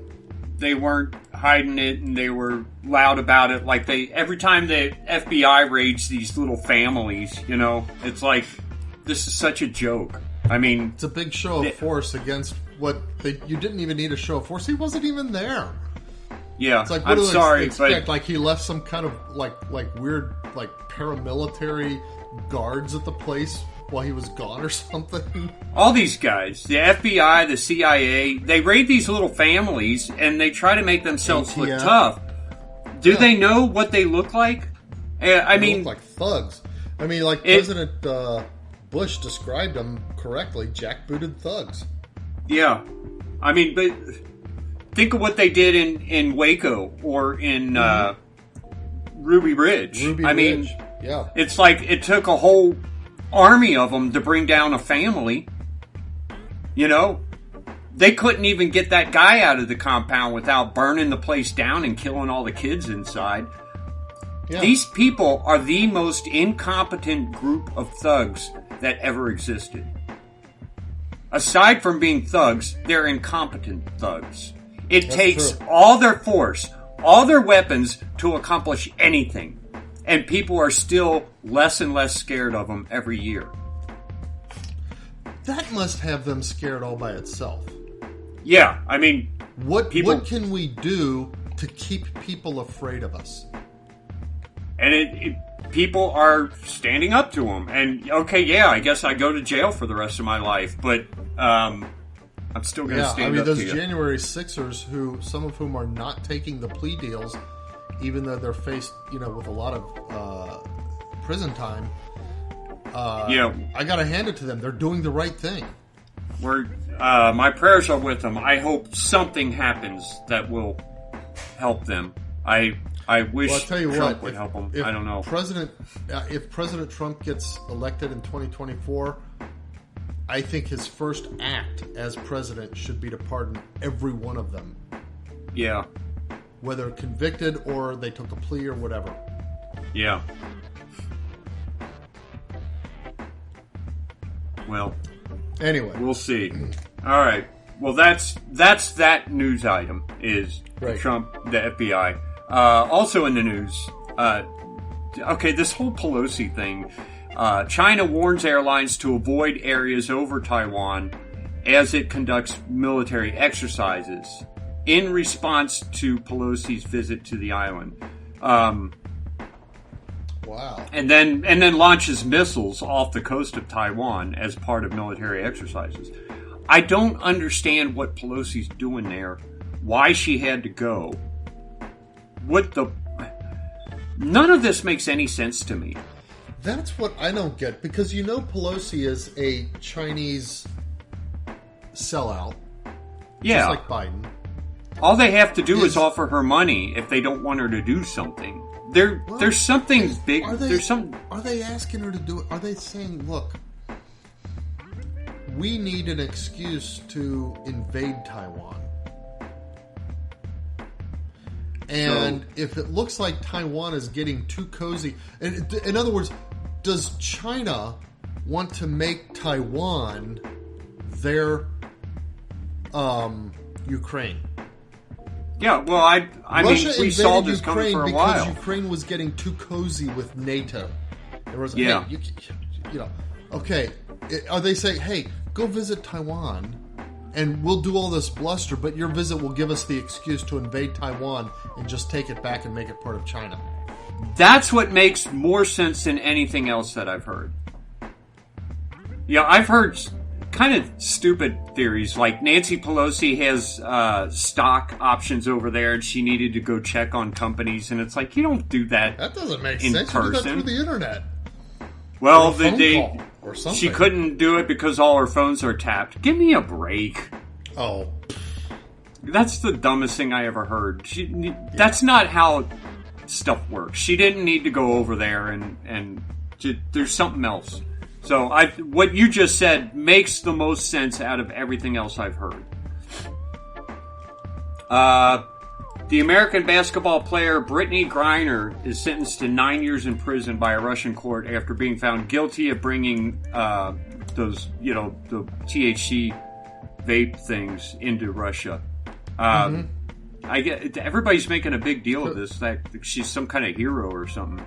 They weren't hiding it, and they were loud about it. Like every time the FBI raids these little families, it's like, this is such a joke. I mean, it's a big show of force against you didn't even need a show of force. He wasn't even there. Yeah, it's like, I'm sorry, but like he left some kind of like weird like paramilitary guards at the place while he was gone or something. All these guys, the FBI, the CIA, they raid these little families and they try to make themselves look tough. Do they know what they look like? I mean, look like thugs. I mean, like President Bush described them correctly, jackbooted thugs. Yeah. I mean, but think of what they did in Waco or in Ruby Ridge. I mean, yeah. It's like it took a whole army of them to bring down a family. They couldn't even get that guy out of the compound without burning the place down and killing all the kids inside. Yeah. These people are the most incompetent group of thugs that ever existed. Aside from being thugs, they're incompetent thugs. It takes all their force, all their weapons to accomplish anything. And people are still less and less scared of them every year. That must have them scared all by itself. Yeah, I mean... What can we do to keep people afraid of us? And people are standing up to them. And, okay, yeah, I guess I go to jail for the rest of my life. But I'm still going to stand up to you. Those January 6ers, some of whom are not taking the plea deals, even though they're faced, with a lot of prison time. I got to hand it to them. They're doing the right thing. My prayers are with them. I hope something happens that will help them. I wish Trump would help them. I don't know. If President Trump gets elected in 2024, I think his first act as president should be to pardon every one of them. Yeah. Whether convicted or they took a plea or whatever. Yeah. Well, anyway, we'll see. All right. Well, that's that news item is Trump, the FBI. Also in the news, this whole Pelosi thing. China warns airlines to avoid areas over Taiwan as it conducts military exercises in response to Pelosi's visit to the island. Wow. And then launches missiles off the coast of Taiwan as part of military exercises. I don't understand what Pelosi's doing there, why she had to go. None of this makes any sense to me. That's what I don't get, because Pelosi is a Chinese sellout. Yeah. Just like Biden. All they have to do is offer her money if they don't want her to do something. There's something big. Are they asking her to do it? Are they saying, look, we need an excuse to invade Taiwan? And if it looks like Taiwan is getting too cozy, in other words, does China want to make Taiwan their Ukraine? Yeah, well, I mean, we saw this coming for a while. Because Ukraine was getting too cozy with NATO. There was, yeah. Hey, okay, are they saying, hey, go visit Taiwan, and we'll do all this bluster, but your visit will give us the excuse to invade Taiwan and just take it back and make it part of China? That's what makes more sense than anything else that I've heard. Yeah, I've heard kind of stupid theories, like Nancy Pelosi has stock options over there and she needed to go check on companies, and it's like, you don't do that. That doesn't make in sense. person. You do that through the internet. Well, or something. She couldn't do it because all her phones are tapped. Give me a break. Oh. That's the dumbest thing I ever heard. That's not how stuff works. She didn't need to go over there and there's something else. So what you just said makes the most sense out of everything else I've heard. The American basketball player Brittney Griner is sentenced to 9 years in prison by a Russian court after being found guilty of bringing the THC vape things into Russia. I get everybody's making a big deal of this, that she's some kind of hero or something.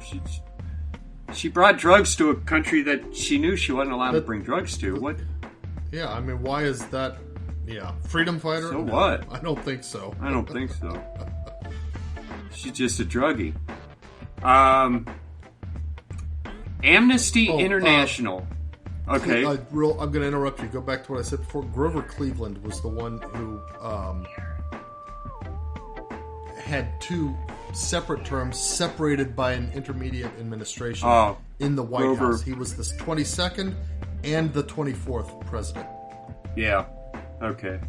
She brought drugs to a country that she knew she wasn't allowed to bring drugs to. What? Yeah, I mean, why is that? Yeah, freedom fighter? So what? I don't think so. I don't think so. She's just a druggie. Amnesty International. Okay. I'm going to interrupt you. Go back to what I said before. Grover Cleveland was the one who had two separate terms separated by an intermediate administration in the White House. He was the 22nd and the 24th president. Yeah. Okay.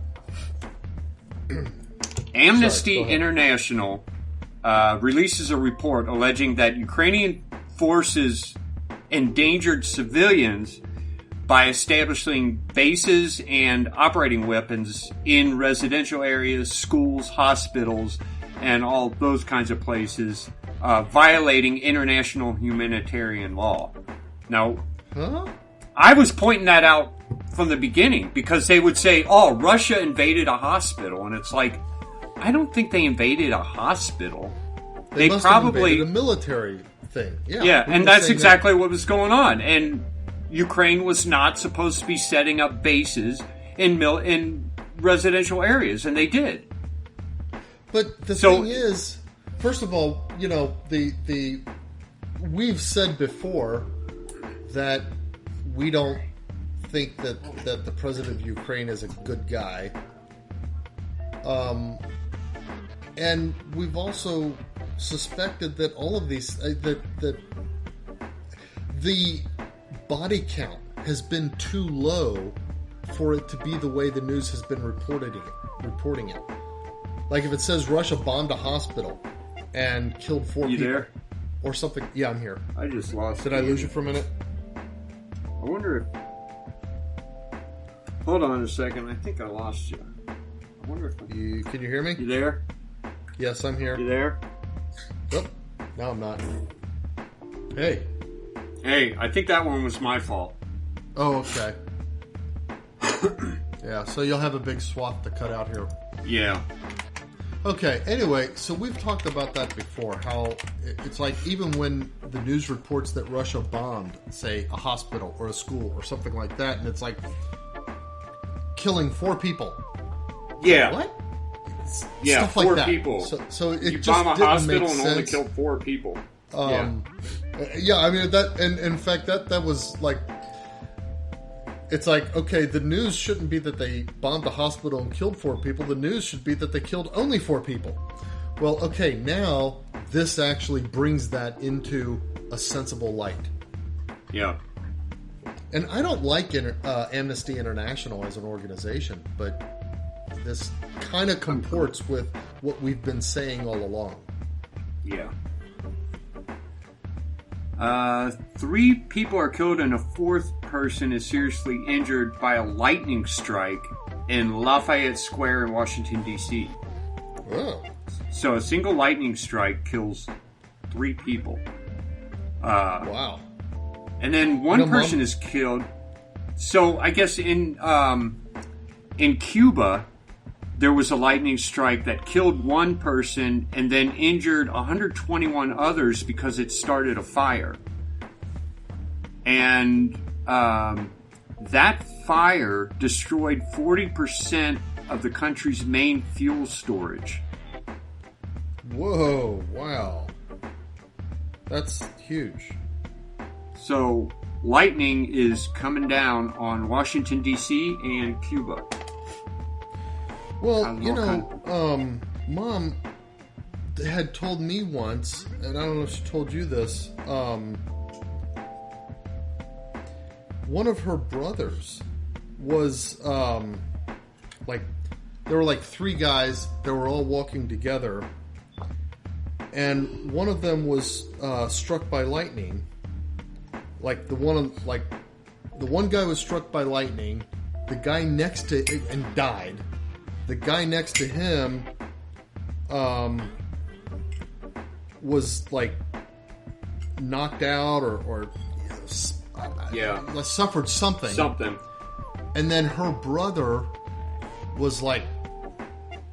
Amnesty International releases a report alleging that Ukrainian forces endangered civilians by establishing bases and operating weapons in residential areas, schools, hospitals, and all those kinds of places, violating international humanitarian law. Now, I was pointing that out from the beginning because they would say, oh, Russia invaded a hospital. And it's like, I don't think they invaded a hospital. They must probably have invaded a military thing. Yeah, and that's exactly what was going on. And Ukraine was not supposed to be setting up bases in residential areas, and they did. But the thing is, first of all, you know, we've said before that we don't think that the president of Ukraine is a good guy. And we've also suspected that all of these that the body count has been too low for it to be the way the news has been reporting it. Like if it says Russia bombed a hospital and killed 4 people. You there? Or something. Yeah, I'm here. I just lost Did I lose you for a minute? I wonder if... Hold on a second. I think I lost you. I wonder if... Can you hear me? You there? Yes, I'm here. You there? Oh, no, I'm not. Hey. Hey, I think that one was my fault. Oh, okay. Yeah, so you'll have a big swath to cut out here. Yeah. Okay, anyway, so we've talked about that before, how it's like even when the news reports that Russia bombed, say, a hospital or a school or something like that, and it's like killing 4 people. Yeah. What? Yeah, stuff 4 like that. people. So it you just bomb a didn't hospital make and sense. only killed 4 people. Yeah, I mean that, and in fact that was like, it's like, okay, the news shouldn't be that they bombed a hospital and killed 4 people. The news should be that they killed only 4 people. Well, okay, now this actually brings that into a sensible light. Yeah. And I don't like Amnesty International as an organization, but this kind of comports with what we've been saying all along. Yeah. 3 people are killed and a 4th person is seriously injured by a lightning strike in Lafayette Square in Washington, D.C. Oh. So a single lightning strike kills 3 people. Wow. And then one person is killed. So I guess in Cuba, there was a lightning strike that killed 1 person and then injured 121 others because it started a fire. And that fire destroyed 40% of the country's main fuel storage. Whoa, wow. That's huge. So lightning is coming down on Washington, D.C. and Cuba. Well, you know, Mom had told me once, and I don't know if she told you this, one of her brothers was, like, there were like 3 guys that were all walking together, and one of them was struck by lightning. Like, the one guy was struck by lightning, the guy next to it, and died. The guy next to him was like knocked out or suffered something. And then her brother was like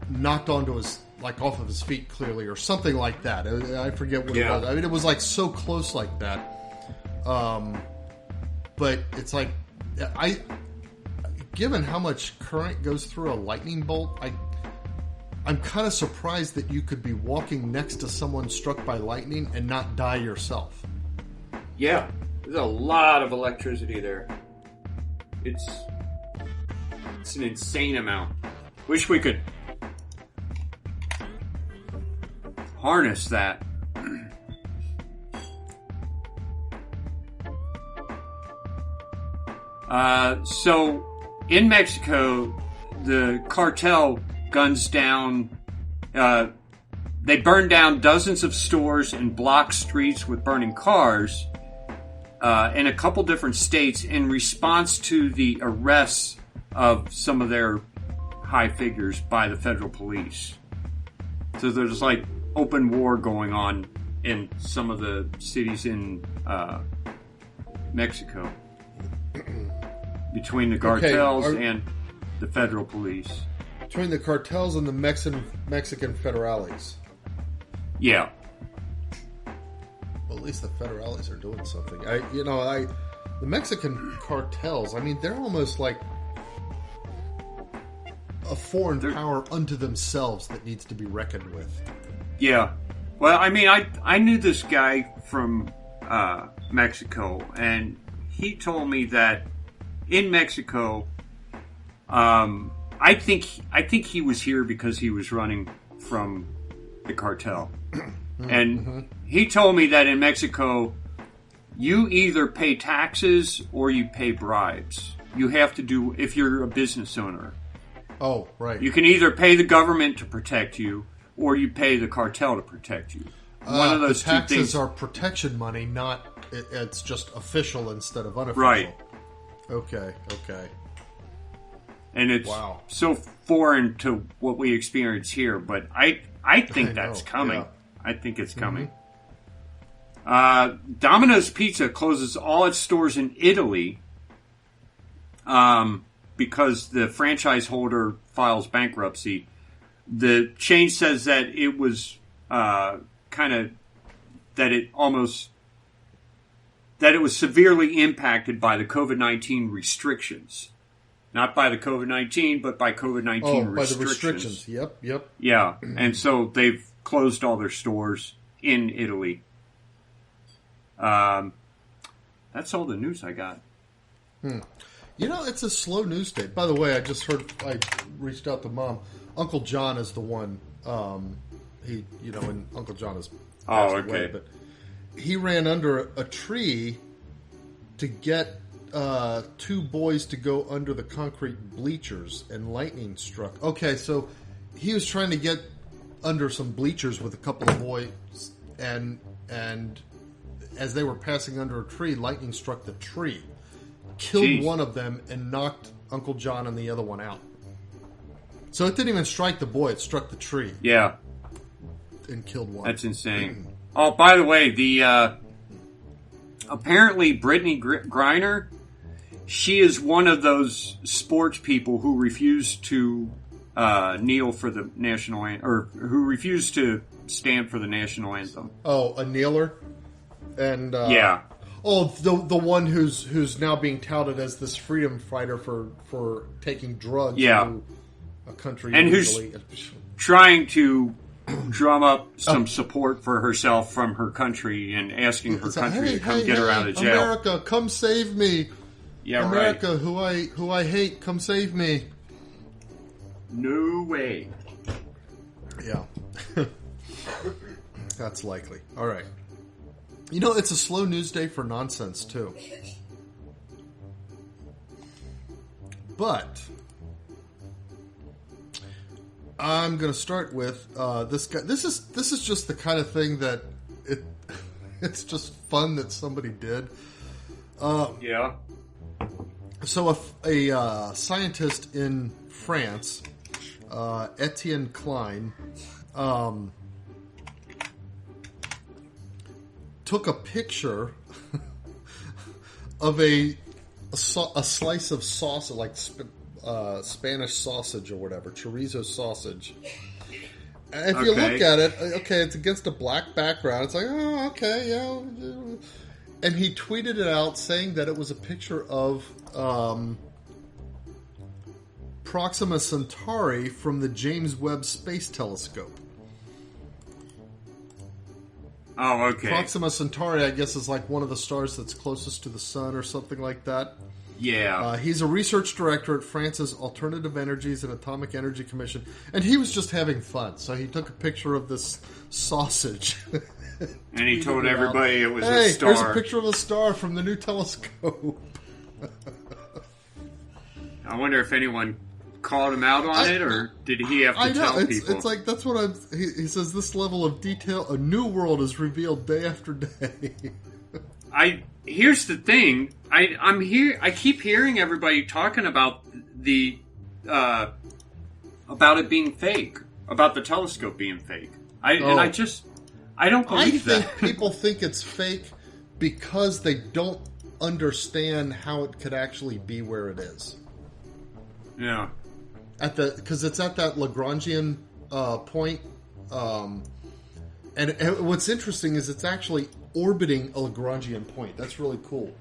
knocked onto his like off of his feet clearly, or something like that. I forget what it Yeah. was. I mean, it was like so close like that. But it's like, given how much current goes through a lightning bolt, I'm kind of surprised that you could be walking next to someone struck by lightning and not die yourself. Yeah, there's a lot of electricity there. It's an insane amount. Wish we could harness that. So in Mexico, the cartel guns down. They burned down dozens of stores and blocked streets with burning cars in a couple different states in response to the arrests of some of their high figures by the federal police. So there's like open war going on in some of the cities in Mexico between the cartels and the federal police. Between the cartels and the Mexican federales. Yeah. Well, at least the federales are doing something. The Mexican cartels, I mean, they're almost like a foreign power unto themselves that needs to be reckoned with. Yeah. Well, I mean, I knew this guy from Mexico, and he told me that in Mexico, I think he was here because he was running from the cartel. And he told me that in Mexico, you either pay taxes or you pay bribes. You have to do, if you're a business owner. Oh, right. You can either pay the government to protect you or you pay the cartel to protect you. One of those the taxes two things are protection money, not it's just official instead of unofficial. Right. Okay. And it's so foreign to what we experience here, but I think that's coming. Yeah. I think it's coming. Domino's Pizza closes all its stores in Italy because the franchise holder files bankruptcy. The chain says that it was that it was severely impacted by the COVID-19 restrictions. Not by the COVID-19, but by COVID-19 restrictions. By the restrictions. Yep. Yeah, and so they've closed all their stores in Italy. That's all the news I got. It's a slow news day. By the way, I reached out to Mom. Uncle John is the one. And Uncle John is passed away, but he ran under a tree to get 2 boys to go under the concrete bleachers, and lightning struck. Okay, so he was trying to get under some bleachers with a couple of boys, and as they were passing under a tree, lightning struck the tree, killed one of them, and knocked Uncle John and the other one out. So it didn't even strike the boy; it struck the tree. Yeah, and killed one. That's insane. Oh, by the way, the apparently Brittney Griner, she is one of those sports people who refuse to kneel for the national anthem, or who refuse to stand for the national anthem. Oh, a kneeler, and yeah. Oh, the one who's now being touted as this freedom fighter for taking drugs. Yeah. To a country and illegally. Who's trying to drum up some support for herself from her country and asking her country to come get her out of jail. America, come save me. Yeah, America, right. who I hate, come save me. No way. Yeah. That's likely. All right. It's a slow news day for nonsense, too. But I'm going to start with this guy. This is just the kind of thing that it's just fun that somebody did. Yeah. So a scientist in France, Etienne Klein, took a picture of a slice of sausage, like Spanish sausage or whatever, chorizo sausage, if you look at it, okay, it's against a black background. It's like, oh, okay, yeah. And he tweeted it out saying that it was a picture of Proxima Centauri from the James Webb Space Telescope. Oh, okay. Proxima Centauri, I guess, is like one of the stars that's closest to the sun or something like that. Yeah. He's a research director at France's Alternative Energies and Atomic Energy Commission, and he was just having fun. So he took a picture of this sausage. And he told everybody it was hey, a star. Here's a picture of a star from the new telescope. I wonder if anyone called him out on it, or did he have to tell people? It's like, that's what I'm... He says, this level of detail, a new world is revealed day after day. Here's the thing. I'm here. I keep hearing everybody talking about about it being fake, about the telescope being fake. I don't believe that. I think people think it's fake because they don't understand how it could actually be where it is. Yeah. Because it's at that Lagrangian point, and what's interesting is it's actually orbiting a Lagrangian point. That's really cool.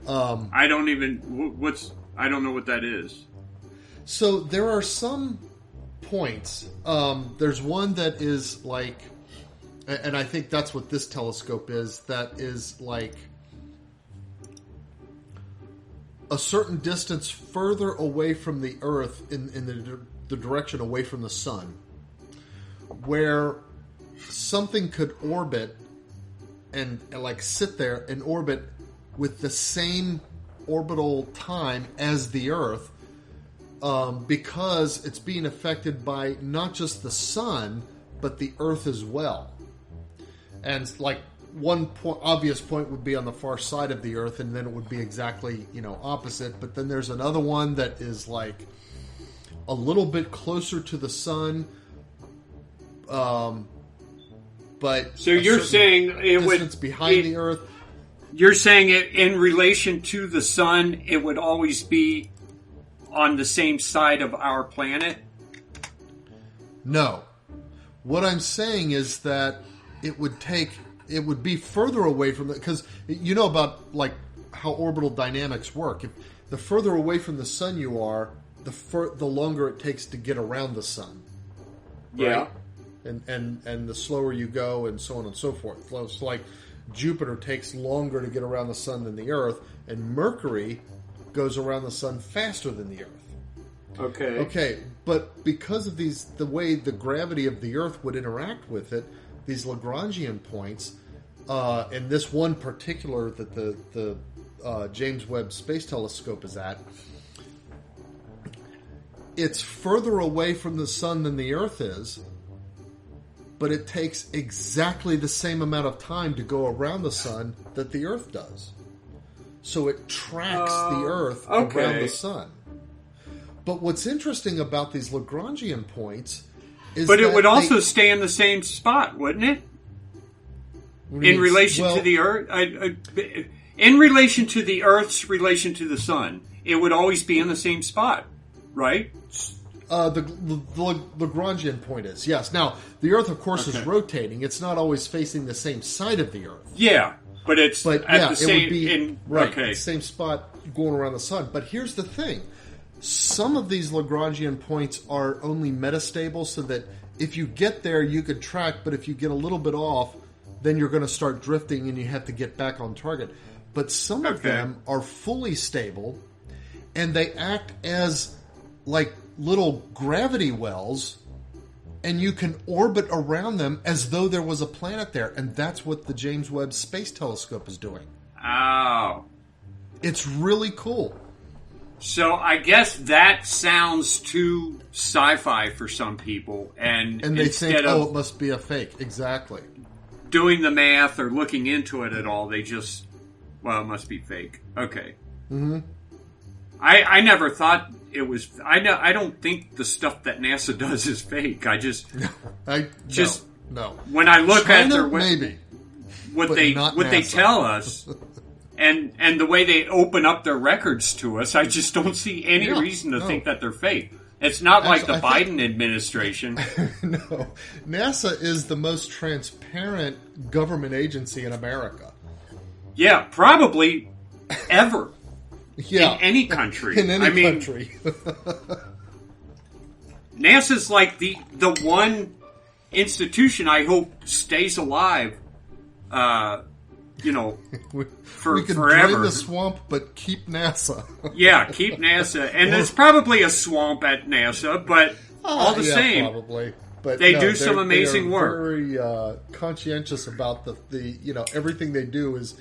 I don't know what that is. So there are some points. There's one that is like, and I think that's what this telescope is. That is like a certain distance further away from the Earth in the direction away from the Sun, where something could orbit and like sit there and orbit with the same orbital time as the Earth, because it's being affected by not just the Sun but the Earth as well. And like one obvious point would be on the far side of the Earth, and then it would be exactly, opposite. But then there's another one that is like a little bit closer to the Sun. But so you're saying it would behind the Earth. You're saying it in relation to the Sun, it would always be on the same side of our planet? No. What I'm saying is that it would be further away from because you know about like how orbital dynamics work. If the further away from the Sun you are, the longer it takes to get around the Sun. Right? Yeah. And the slower you go, and so on and so forth. It's like Jupiter takes longer to get around the Sun than the Earth, and Mercury goes around the Sun faster than the Earth. Okay, but because of the way the gravity of the Earth would interact with it, these Lagrangian points, and this one particular that the James Webb Space Telescope is at, it's further away from the Sun than the Earth is, but it takes exactly the same amount of time to go around the Sun that the Earth does. So it tracks the Earth around the Sun. But what's interesting about these Lagrangian points is but it would also stay in the same spot, wouldn't it? In relation to the Earth? In relation to the Earth's relation to the Sun, it would always be in the same spot, right? The Lagrangian point is, yes. Now, the Earth, of course, is rotating. It's not always facing the same side of the Earth. Yeah, but it's at the same... it would be the same spot going around the Sun. But here's the thing. Some of these Lagrangian points are only metastable, so that if you get there, you could track, but if you get a little bit off, then you're going to start drifting and you have to get back on target. But some of them are fully stable, and they act as like little gravity wells, and you can orbit around them as though there was a planet there. And that's what the James Webb Space Telescope is doing. Oh. It's really cool. So I guess that sounds too sci-fi for some people. And they think, it must be a fake. Exactly. Doing the math or looking into it at all, they just, it must be fake. Okay. Mm-hmm. I never thought it was... I don't think the stuff that NASA does is fake. I just... No. When I look China, at their... maybe. What they tell us... And the way they open up their records to us, I just don't see any reason to think that they're fake. It's not like the Actually, Biden administration. No, NASA is the most transparent government agency in America. Yeah, probably ever. Yeah, in any country. in any country. NASA's like the one institution I hope stays alive. We could forever. drain the swamp, but keep NASA. Yeah, keep NASA, and there's probably a swamp at NASA, but all the same, probably. But they do some amazing they are work. Very conscientious about the everything they do is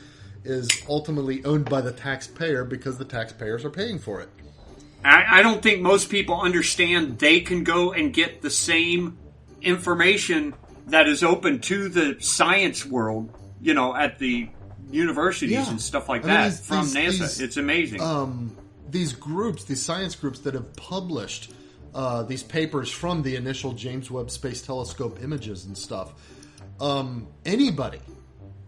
ultimately owned by the taxpayer because the taxpayers are paying for it. I don't think most people understand they can go and get the same information that is open to the science world, at the universities and stuff like that from NASA. It's amazing. These groups, these science groups that have published these papers from the initial James Webb Space Telescope images and stuff, anybody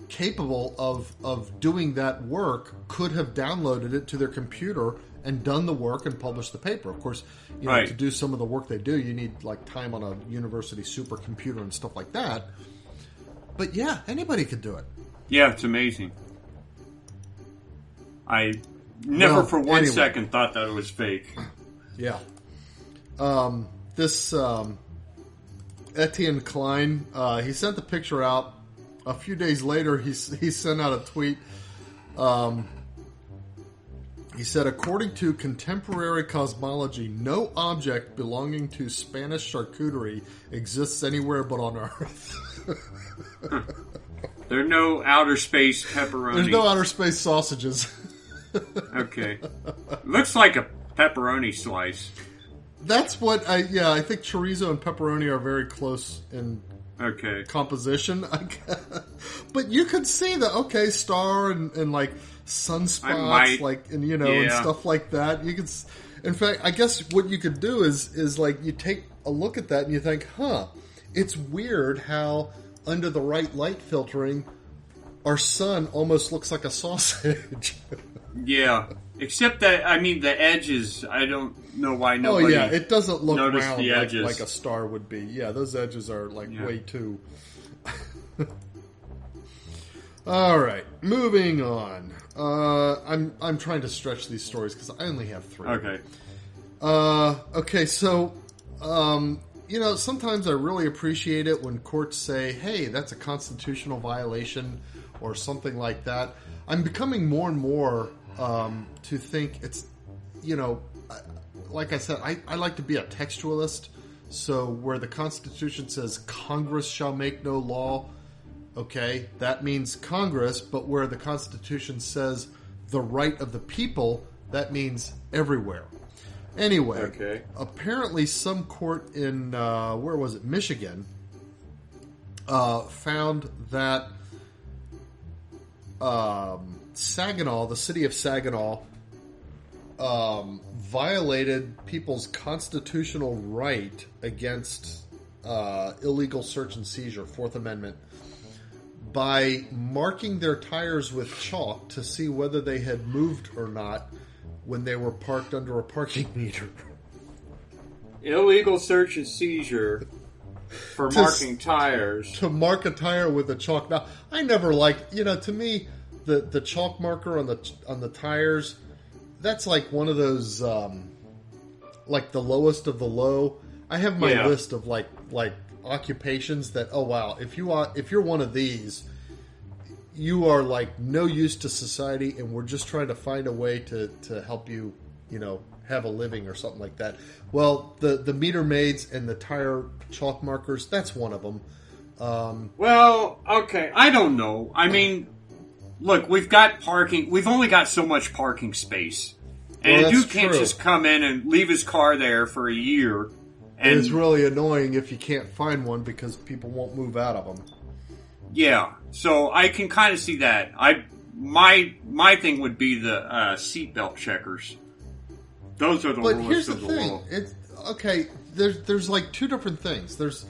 capable of doing that work could have downloaded it to their computer and done the work and published the paper. Of course, to do some of the work they do, you need like time on a university supercomputer and stuff like that. But yeah, anybody could do it. Yeah, it's amazing. I never for one second thought that it was fake. Yeah. This Etienne Klein, he sent the picture out. A few days later, he sent out a tweet. He said, according to contemporary cosmology, no object belonging to Spanish charcuterie exists anywhere but on Earth. There are no outer space pepperoni. There's no outer space sausages. Okay. Looks like a pepperoni slice. That's what I think chorizo and pepperoni are very close in composition. But you could see the star and like sunspots, and stuff like that. You could, in fact, I guess what you could do is like you take a look at that and you think, it's weird how under the right light filtering, our sun almost looks like a sausage. Yeah, except that the edges. I don't know why nobody. Oh yeah, it doesn't look round like a star would be. Yeah, those edges are way too. All right, moving on. I'm trying to stretch these stories because I only have 3. Okay. Okay. So, sometimes I really appreciate it when courts say, "Hey, that's a constitutional violation," or something like that. I'm becoming more and more to think it's, like I said, I like to be a textualist. So where the Constitution says Congress shall make no law, okay, that means Congress. But where the Constitution says the right of the people, that means everywhere. Anyway, apparently some court in, where was it, Michigan, found that Saginaw, the city of Saginaw, violated people's constitutional right against illegal search and seizure, Fourth Amendment, by marking their tires with chalk to see whether they had moved or not when they were parked under a parking meter. Illegal search and seizure for marking tires. To mark a tire with a chalk. Now, I never liked, to me, the chalk marker on the tires, that's like one of those, like the lowest of the low. I have my list of like occupations that, oh wow, if you're one of these, you are like no use to society, and we're just trying to find a way to help you, have a living or something like that. Well, the meter maids and the tire chalk markers, that's one of them. Well, okay, I don't know. Look, we've got parking. We've only got so much parking space. And a dude can't just come in and leave his car there for a year. And it's really annoying if you can't find one because people won't move out of them. Yeah, so I can kind of see that. My thing would be the seatbelt checkers. Those are the lowest of the low. Okay, there's like 2 different things. There's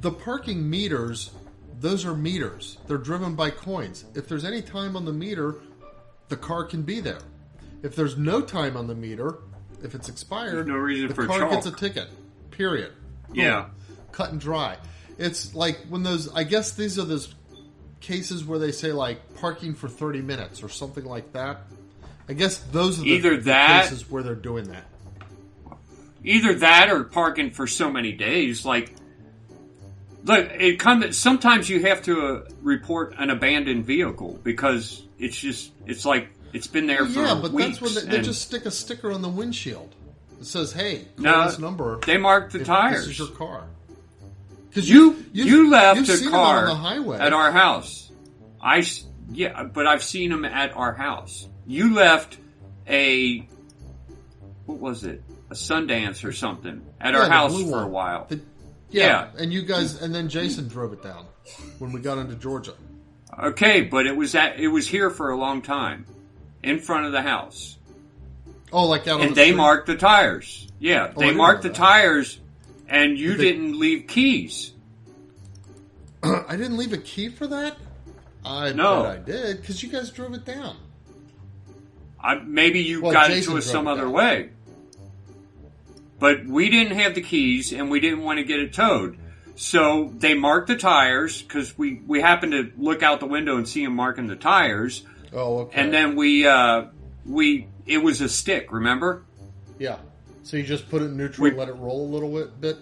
the parking meters. Those are meters. They're driven by coins. If there's any time on the meter, the car can be there. If there's no time on the meter, If it's expired, there's no reason the for car chalk. gets a ticket. Period. Yeah. Boom. Cut and dry. It's like when those, I guess these are those cases where they say like parking for 30 minutes or something like that. I guess those are the cases where they're doing that. Either that or parking for so many days. Like, look, sometimes you have to report an abandoned vehicle because it's like it's been there for but weeks. That's when they just stick a sticker on the windshield. It says, "Hey, call no, this number." They mark the tires. This is your car. Because you left a car on the highway at our house. But I've seen them at our house. You left what was it? A Sundance or something at our house for a while. And you guys, and then Jason drove it down when we got into Georgia. Okay, but it was here for a long time, in front of the house. Oh, like out on and the they street? Marked the tires. Yeah, they marked the tires, and you didn't leave keys. I didn't leave a key for that? I bet I did, because you guys drove it down. Maybe you got it to us some other way. But we didn't have the keys, and we didn't want to get it towed. So they marked the tires, because we happened to look out the window and see them marking the tires. Oh, okay. And then it was a stick, remember? Yeah. So you just put it in neutral and let it roll a little bit?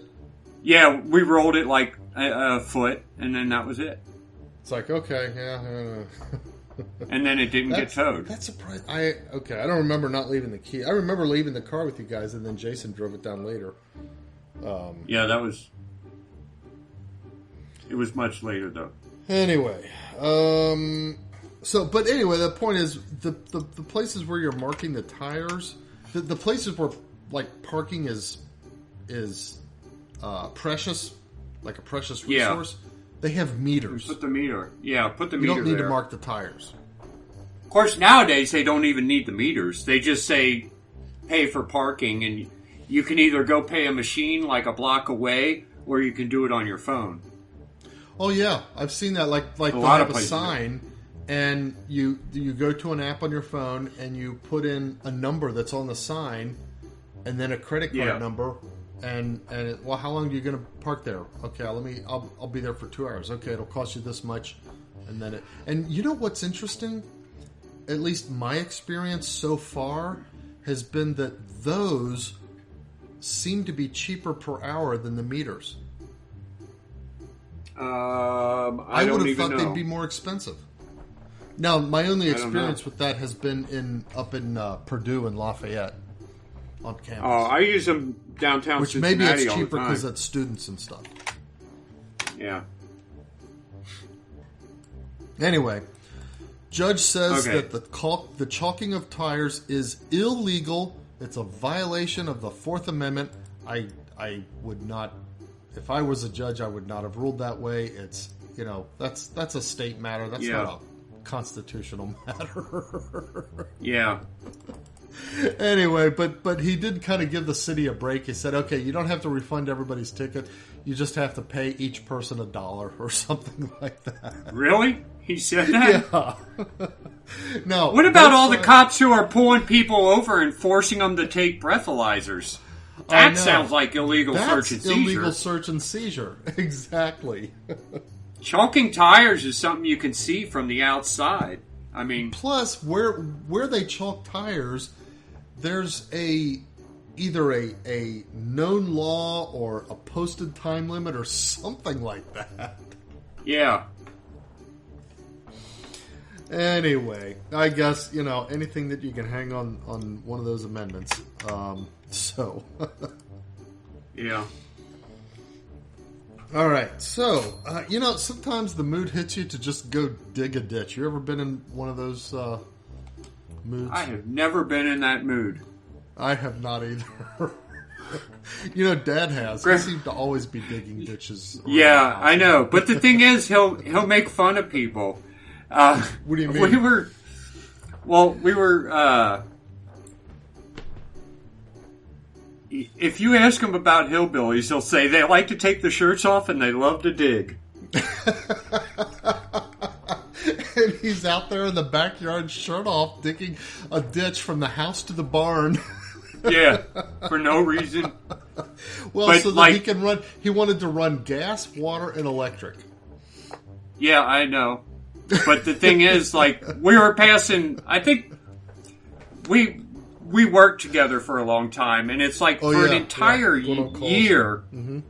Yeah, we rolled it like a foot, and then that was it. It's like, okay, yeah. And then it didn't get towed. That's surprising. I don't remember not leaving the key. I remember leaving the car with you guys, and then Jason drove it down later. Yeah, it was much later, though. Anyway, but anyway, the point is, the places where you're marking the tires, the places where, like, parking is precious, like a precious resource, they have meters. Put the meter. Yeah, put the you meter don't need there. to mark the tires. Of course, nowadays, they don't even need the meters. They just say, pay for parking, and you can either go pay a machine like a block away, or you can do it on your phone. Oh, yeah. I've seen that. Like they have a sign, and you go to an app on your phone, and you put in a number that's on the sign, and then a credit card number, and how long are you going to park there? Okay, I'll be there for 2 hours. Okay, it'll cost you this much, and you know what's interesting? At least my experience so far has been that those seem to be cheaper per hour than the meters. I would have thought they'd be more expensive. Now, my only experience with that has been up in Purdue and Lafayette on campus. Oh, I use them downtown which Cincinnati maybe it's cheaper because that's students and stuff. Yeah. Anyway, judge says that the chalking of tires is illegal. It's a violation of the Fourth Amendment. I would not, if I was a judge, I would not have ruled that way. It's, that's a state matter. That's not a constitutional matter. Yeah. Anyway, but he did kind of give the city a break. He said, okay, you don't have to refund everybody's ticket. You just have to pay each person $1 or something like that. Really? He said that? Yeah. No. What about all the cops who are pulling people over and forcing them to take breathalyzers? That sounds like illegal search and seizure. Illegal search and seizure. Exactly. Chalking tires is something you can see from the outside. I mean, plus where they chalk tires, there's either a known law or a posted time limit or something like that. Yeah. Anyway, I guess, anything that you can hang on one of those amendments. Yeah. All right. So, sometimes the mood hits you to just go dig a ditch. You ever been in one of those moods? I have never been in that mood. I have not either. Dad has. He seemed to always be digging ditches. Yeah, I know. But the thing is, he'll make fun of people. What do you mean? We were. If you ask him about hillbillies, he'll say they like to take the shirts off and they love to dig. And he's out there in the backyard, shirt off, digging a ditch from the house to the barn. Yeah, for no reason. Well, but so that he can run. He wanted to run gas, water, and electric. Yeah, I know. But the thing is, like, we were passing. I think we worked together for a long time, and it's like an entire year. Mm-hmm.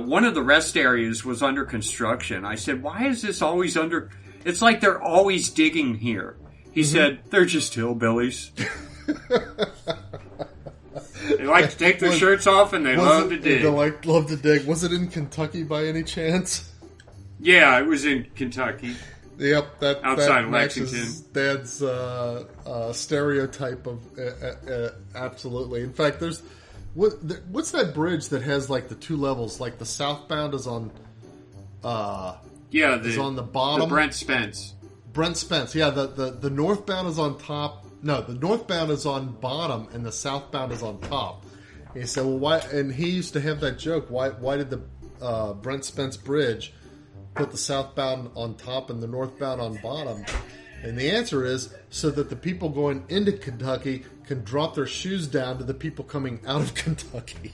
One of the rest areas was under construction. I said, "Why is this always under?" It's like they're always digging here. He said, "They're just hillbillies." They like to take their shirts off, and they love to dig. They love to dig. Was it in Kentucky by any chance? Yeah, it was in Kentucky. Yep, outside of Lexington. Dad's stereotype of absolutely. In fact, there's what's that bridge that has like the two levels? Like the southbound is on. Is on the bottom. The Brent Spence. Brent Spence. Yeah, the northbound is on top. No, the northbound is on bottom, and the southbound is on top. And he said, "Well, why?" And he used to have that joke. Why did the Brent Spence Bridge put the southbound on top and the northbound on bottom? And the answer is so that the people going into Kentucky can drop their shoes down to the people coming out of Kentucky.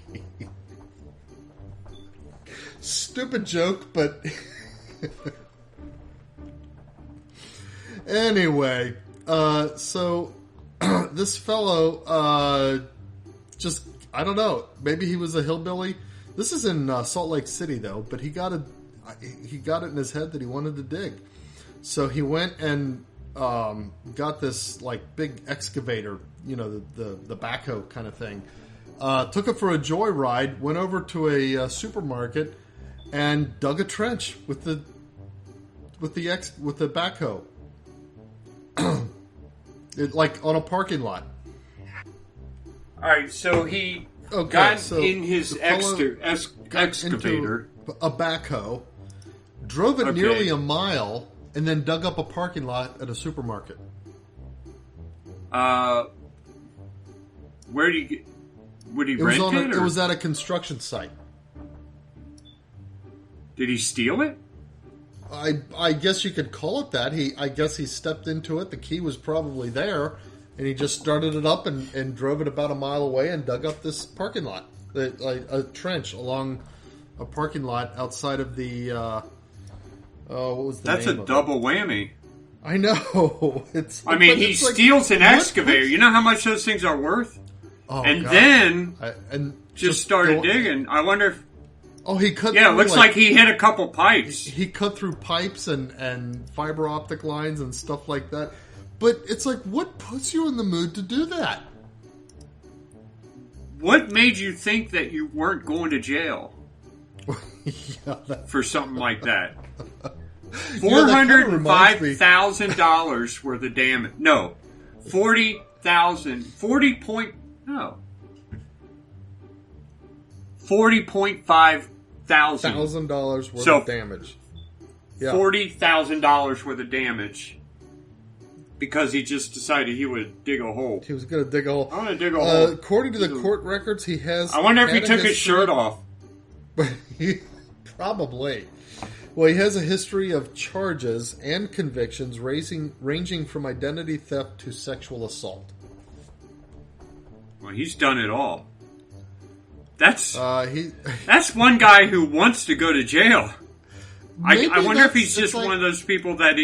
Stupid joke, but anyway, so this fellow just, I don't know, maybe he was a hillbilly. This is in Salt Lake City, though, but he got it in his head that he wanted to dig. So he went and got this like big excavator, the backhoe kind of thing. Took it for a joyride, went over to a supermarket, and dug a trench with the backhoe, like on a parking lot. All right, so he got in his excavator, a backhoe, drove it nearly a mile, and then dug up a parking lot at a supermarket. Where did he get? Would he rent it? It was at a construction site. Did he steal it? I guess you could call it that. I guess he stepped into it. The key was probably there, and he just started it up and drove it about a mile away and dug up this parking lot, a trench along a parking lot outside of the. What was the name? That's a double whammy. I know. He steals an excavator. You know how much those things are worth? Oh, and God. then just started digging. I wonder if. Oh, he cut. Yeah, it looks like he hit a couple pipes. He cut through pipes and fiber optic lines and stuff like that. But it's like, what puts you in the mood to do that? What made you think that you weren't going to jail for something like that? $405,000 worth of damage. No, 40,000. 40.5 thousand. $1,000 worth of damage. Yeah. $40,000 worth of damage because he just decided he would dig a hole. He was going to dig a hole. I'm going to dig a hole. According to the court records, he has. I wonder if he took his shirt off. Probably. Well, he has a history of charges and convictions ranging from identity theft to sexual assault. Well, he's done it all. That's one guy who wants to go to jail. I wonder if he's just one of those people that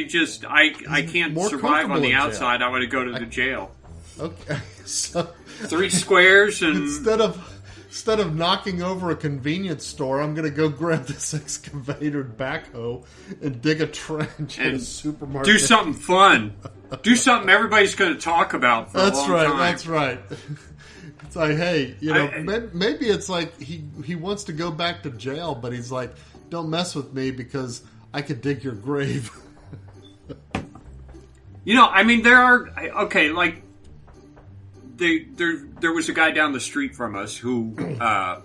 I can't survive on the outside. I want to go to the jail. Okay, so 3 squares and instead of knocking over a convenience store, I'm going to go grab this excavator backhoe and dig a trench in a supermarket. Do something fun. Do something everybody's going to talk about for a long time. That's right. It's like, hey, maybe it's like he wants to go back to jail, but he's like, don't mess with me because I could dig your grave. There are there was a guy down the street from us who I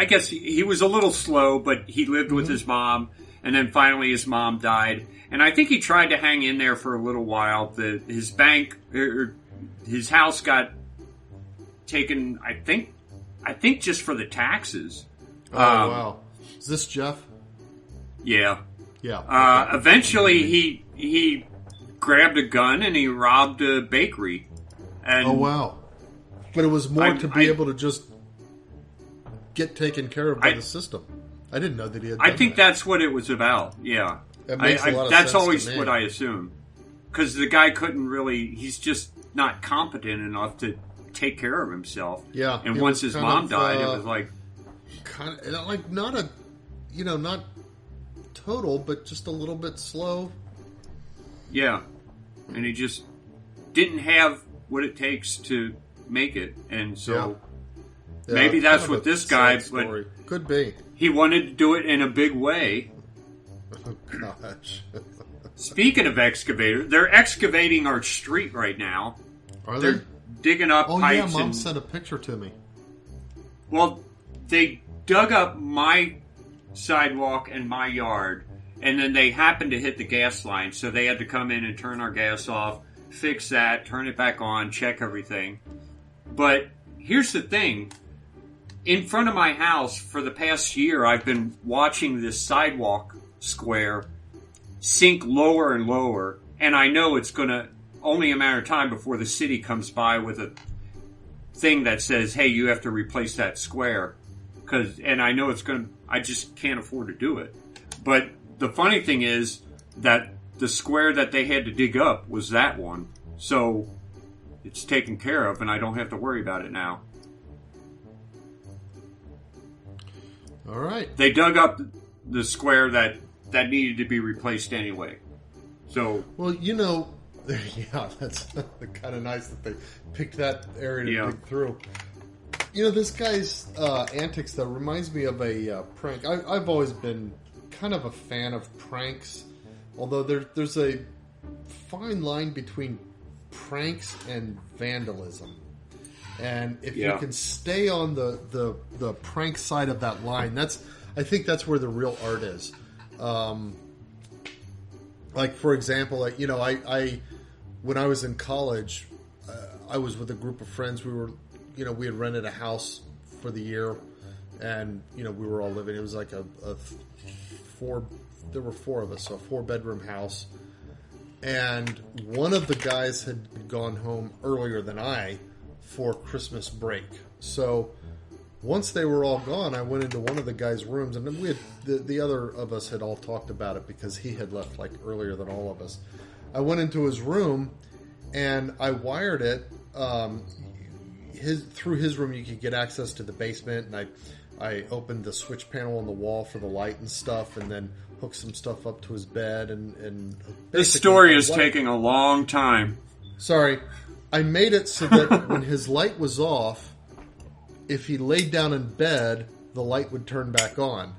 guess he was a little slow, but he lived with his mom, and then finally his mom died, and I think he tried to hang in there for a little while. His house got taken, I think just for the taxes. Oh, wow. Is this Jeff? Yeah. Yeah. Eventually, he grabbed a gun and he robbed a bakery. And, oh, wow. But it was more to be able to just get taken care of by the system. I didn't know that he had done I think that. that's what it was about, yeah. That makes a lot of that's sense always to me. what I assume. Because the guy couldn't really, he's just not competent enough to take care of himself. Yeah. And once his mom died, it was like... kind of, like, not a, not total, but just a little bit slow. Yeah. And he just didn't have what it takes to make it. And so maybe that's what this guy... But could be. He wanted to do it in a big way. Oh, gosh. Speaking of excavator, they're excavating our street right now. Are they? They're digging up pipes. Oh, yeah, Mom sent a picture to me. Well, they dug up my sidewalk and my yard, and then they happened to hit the gas line, so they had to come in and turn our gas off, fix that, turn it back on, check everything. But here's the thing. In front of my house, for the past year, I've been watching this sidewalk square sink lower and lower, and I know it's going to only a matter of time before the city comes by with a thing that says, hey, you have to replace that square. And I know it's going to, I just can't afford to do it. But the funny thing is that the square that they had to dig up was that one. So it's taken care of, and I don't have to worry about it now. All right. They dug up the square that needed to be replaced anyway. So, well, yeah, that's kind of nice that they picked that area to dig through. This guy's antics, though, reminds me of a prank. I've always been kind of a fan of pranks, although there's a fine line between pranks and vandalism. And if you can stay on the prank side of that line, I think that's where the real art is. Like, for example, I when I was in college, I was with a group of friends. We were, we had rented a house for the year, and we were all living. It was like a four. There were four of us, so a 4-bedroom house. And one of the guys had gone home earlier than I for Christmas break. So once they were all gone, I went into one of the guys' rooms, and then we had the other of us had all talked about it because he had left like earlier than all of us. I went into his room and I wired it. Through his room, you could get access to the basement, and I opened the switch panel on the wall for the light and stuff, and then hooked some stuff up to his bed. And this story is taking a long time. Sorry. I made it so that when his light was off, if he laid down in bed, the light would turn back on.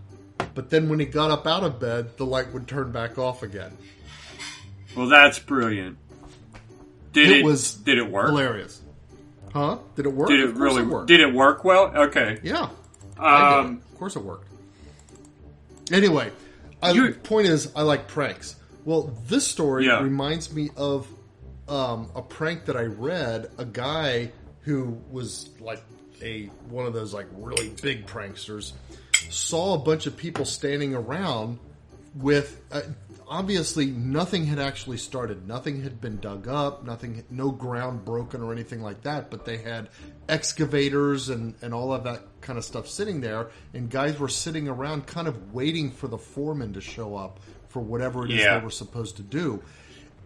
But then when he got up out of bed, the light would turn back off again. Well, that's brilliant. Did it work? Hilarious. Huh? Did it work? Did it really work? Did it work well? Okay. Yeah. Of course it worked. Anyway, the point is, I like pranks. Well, this story reminds me of a prank that I read. A guy who was like one of those like really big pranksters saw a bunch of people standing around with obviously nothing had actually started. Nothing had been dug up. No ground broken or anything like that. But they had excavators and all of that kind of stuff sitting there. And guys were sitting around kind of waiting for the foreman to show up for whatever it is they were supposed to do.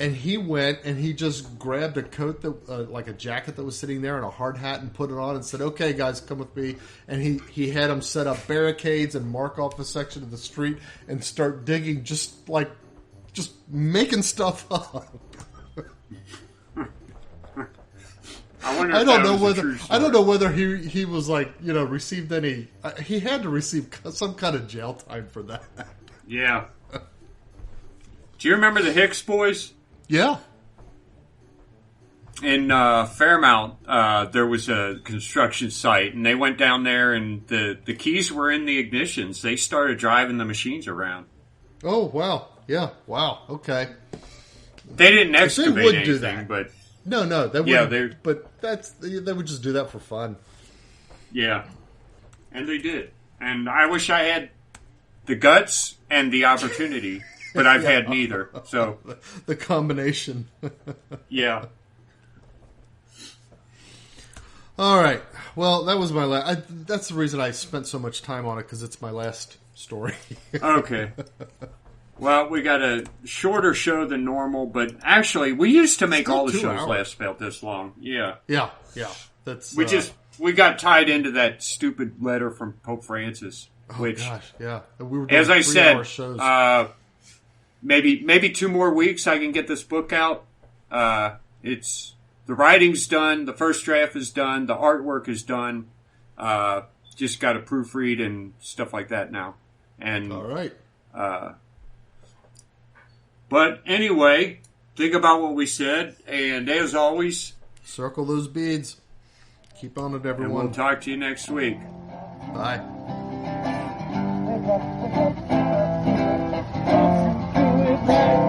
And he went and he just grabbed a coat, like a jacket that was sitting there, and a hard hat, and put it on and said, "Okay, guys, come with me." And he had them set up barricades and mark off a section of the street and start digging, just making stuff up. I don't know whether he was like, received any. He had to receive some kind of jail time for that. Yeah. Do you remember the Hicks boys? Yeah. In Fairmount, there was a construction site, and they went down there, and the keys were in the ignitions. They started driving the machines around. Oh, wow. Yeah, wow. Okay. They didn't excavate they would anything, do that. But... No, they wouldn't. Yeah, but they would just do that for fun. Yeah. And they did. And I wish I had the guts and the opportunity... But I've had neither, so... The combination. Yeah. All right. Well, that was my last. That's the reason I spent so much time on it, because it's my last story. Okay. Well, we got a shorter show than normal, but actually, we used to make all the shows last about this long. Yeah. Yeah. That's we got tied into that stupid letter from Pope Francis. Which, gosh, yeah. We were doing as I said, shows. maybe 2 more weeks I can get this book out. It's the writing's done, the first draft is done, the artwork is done. Just got to proofread and stuff like that now. And all right. But anyway, think about what we said, and as always, circle those beads. Keep on it, everyone. And we'll talk to you next week. Bye. Bye.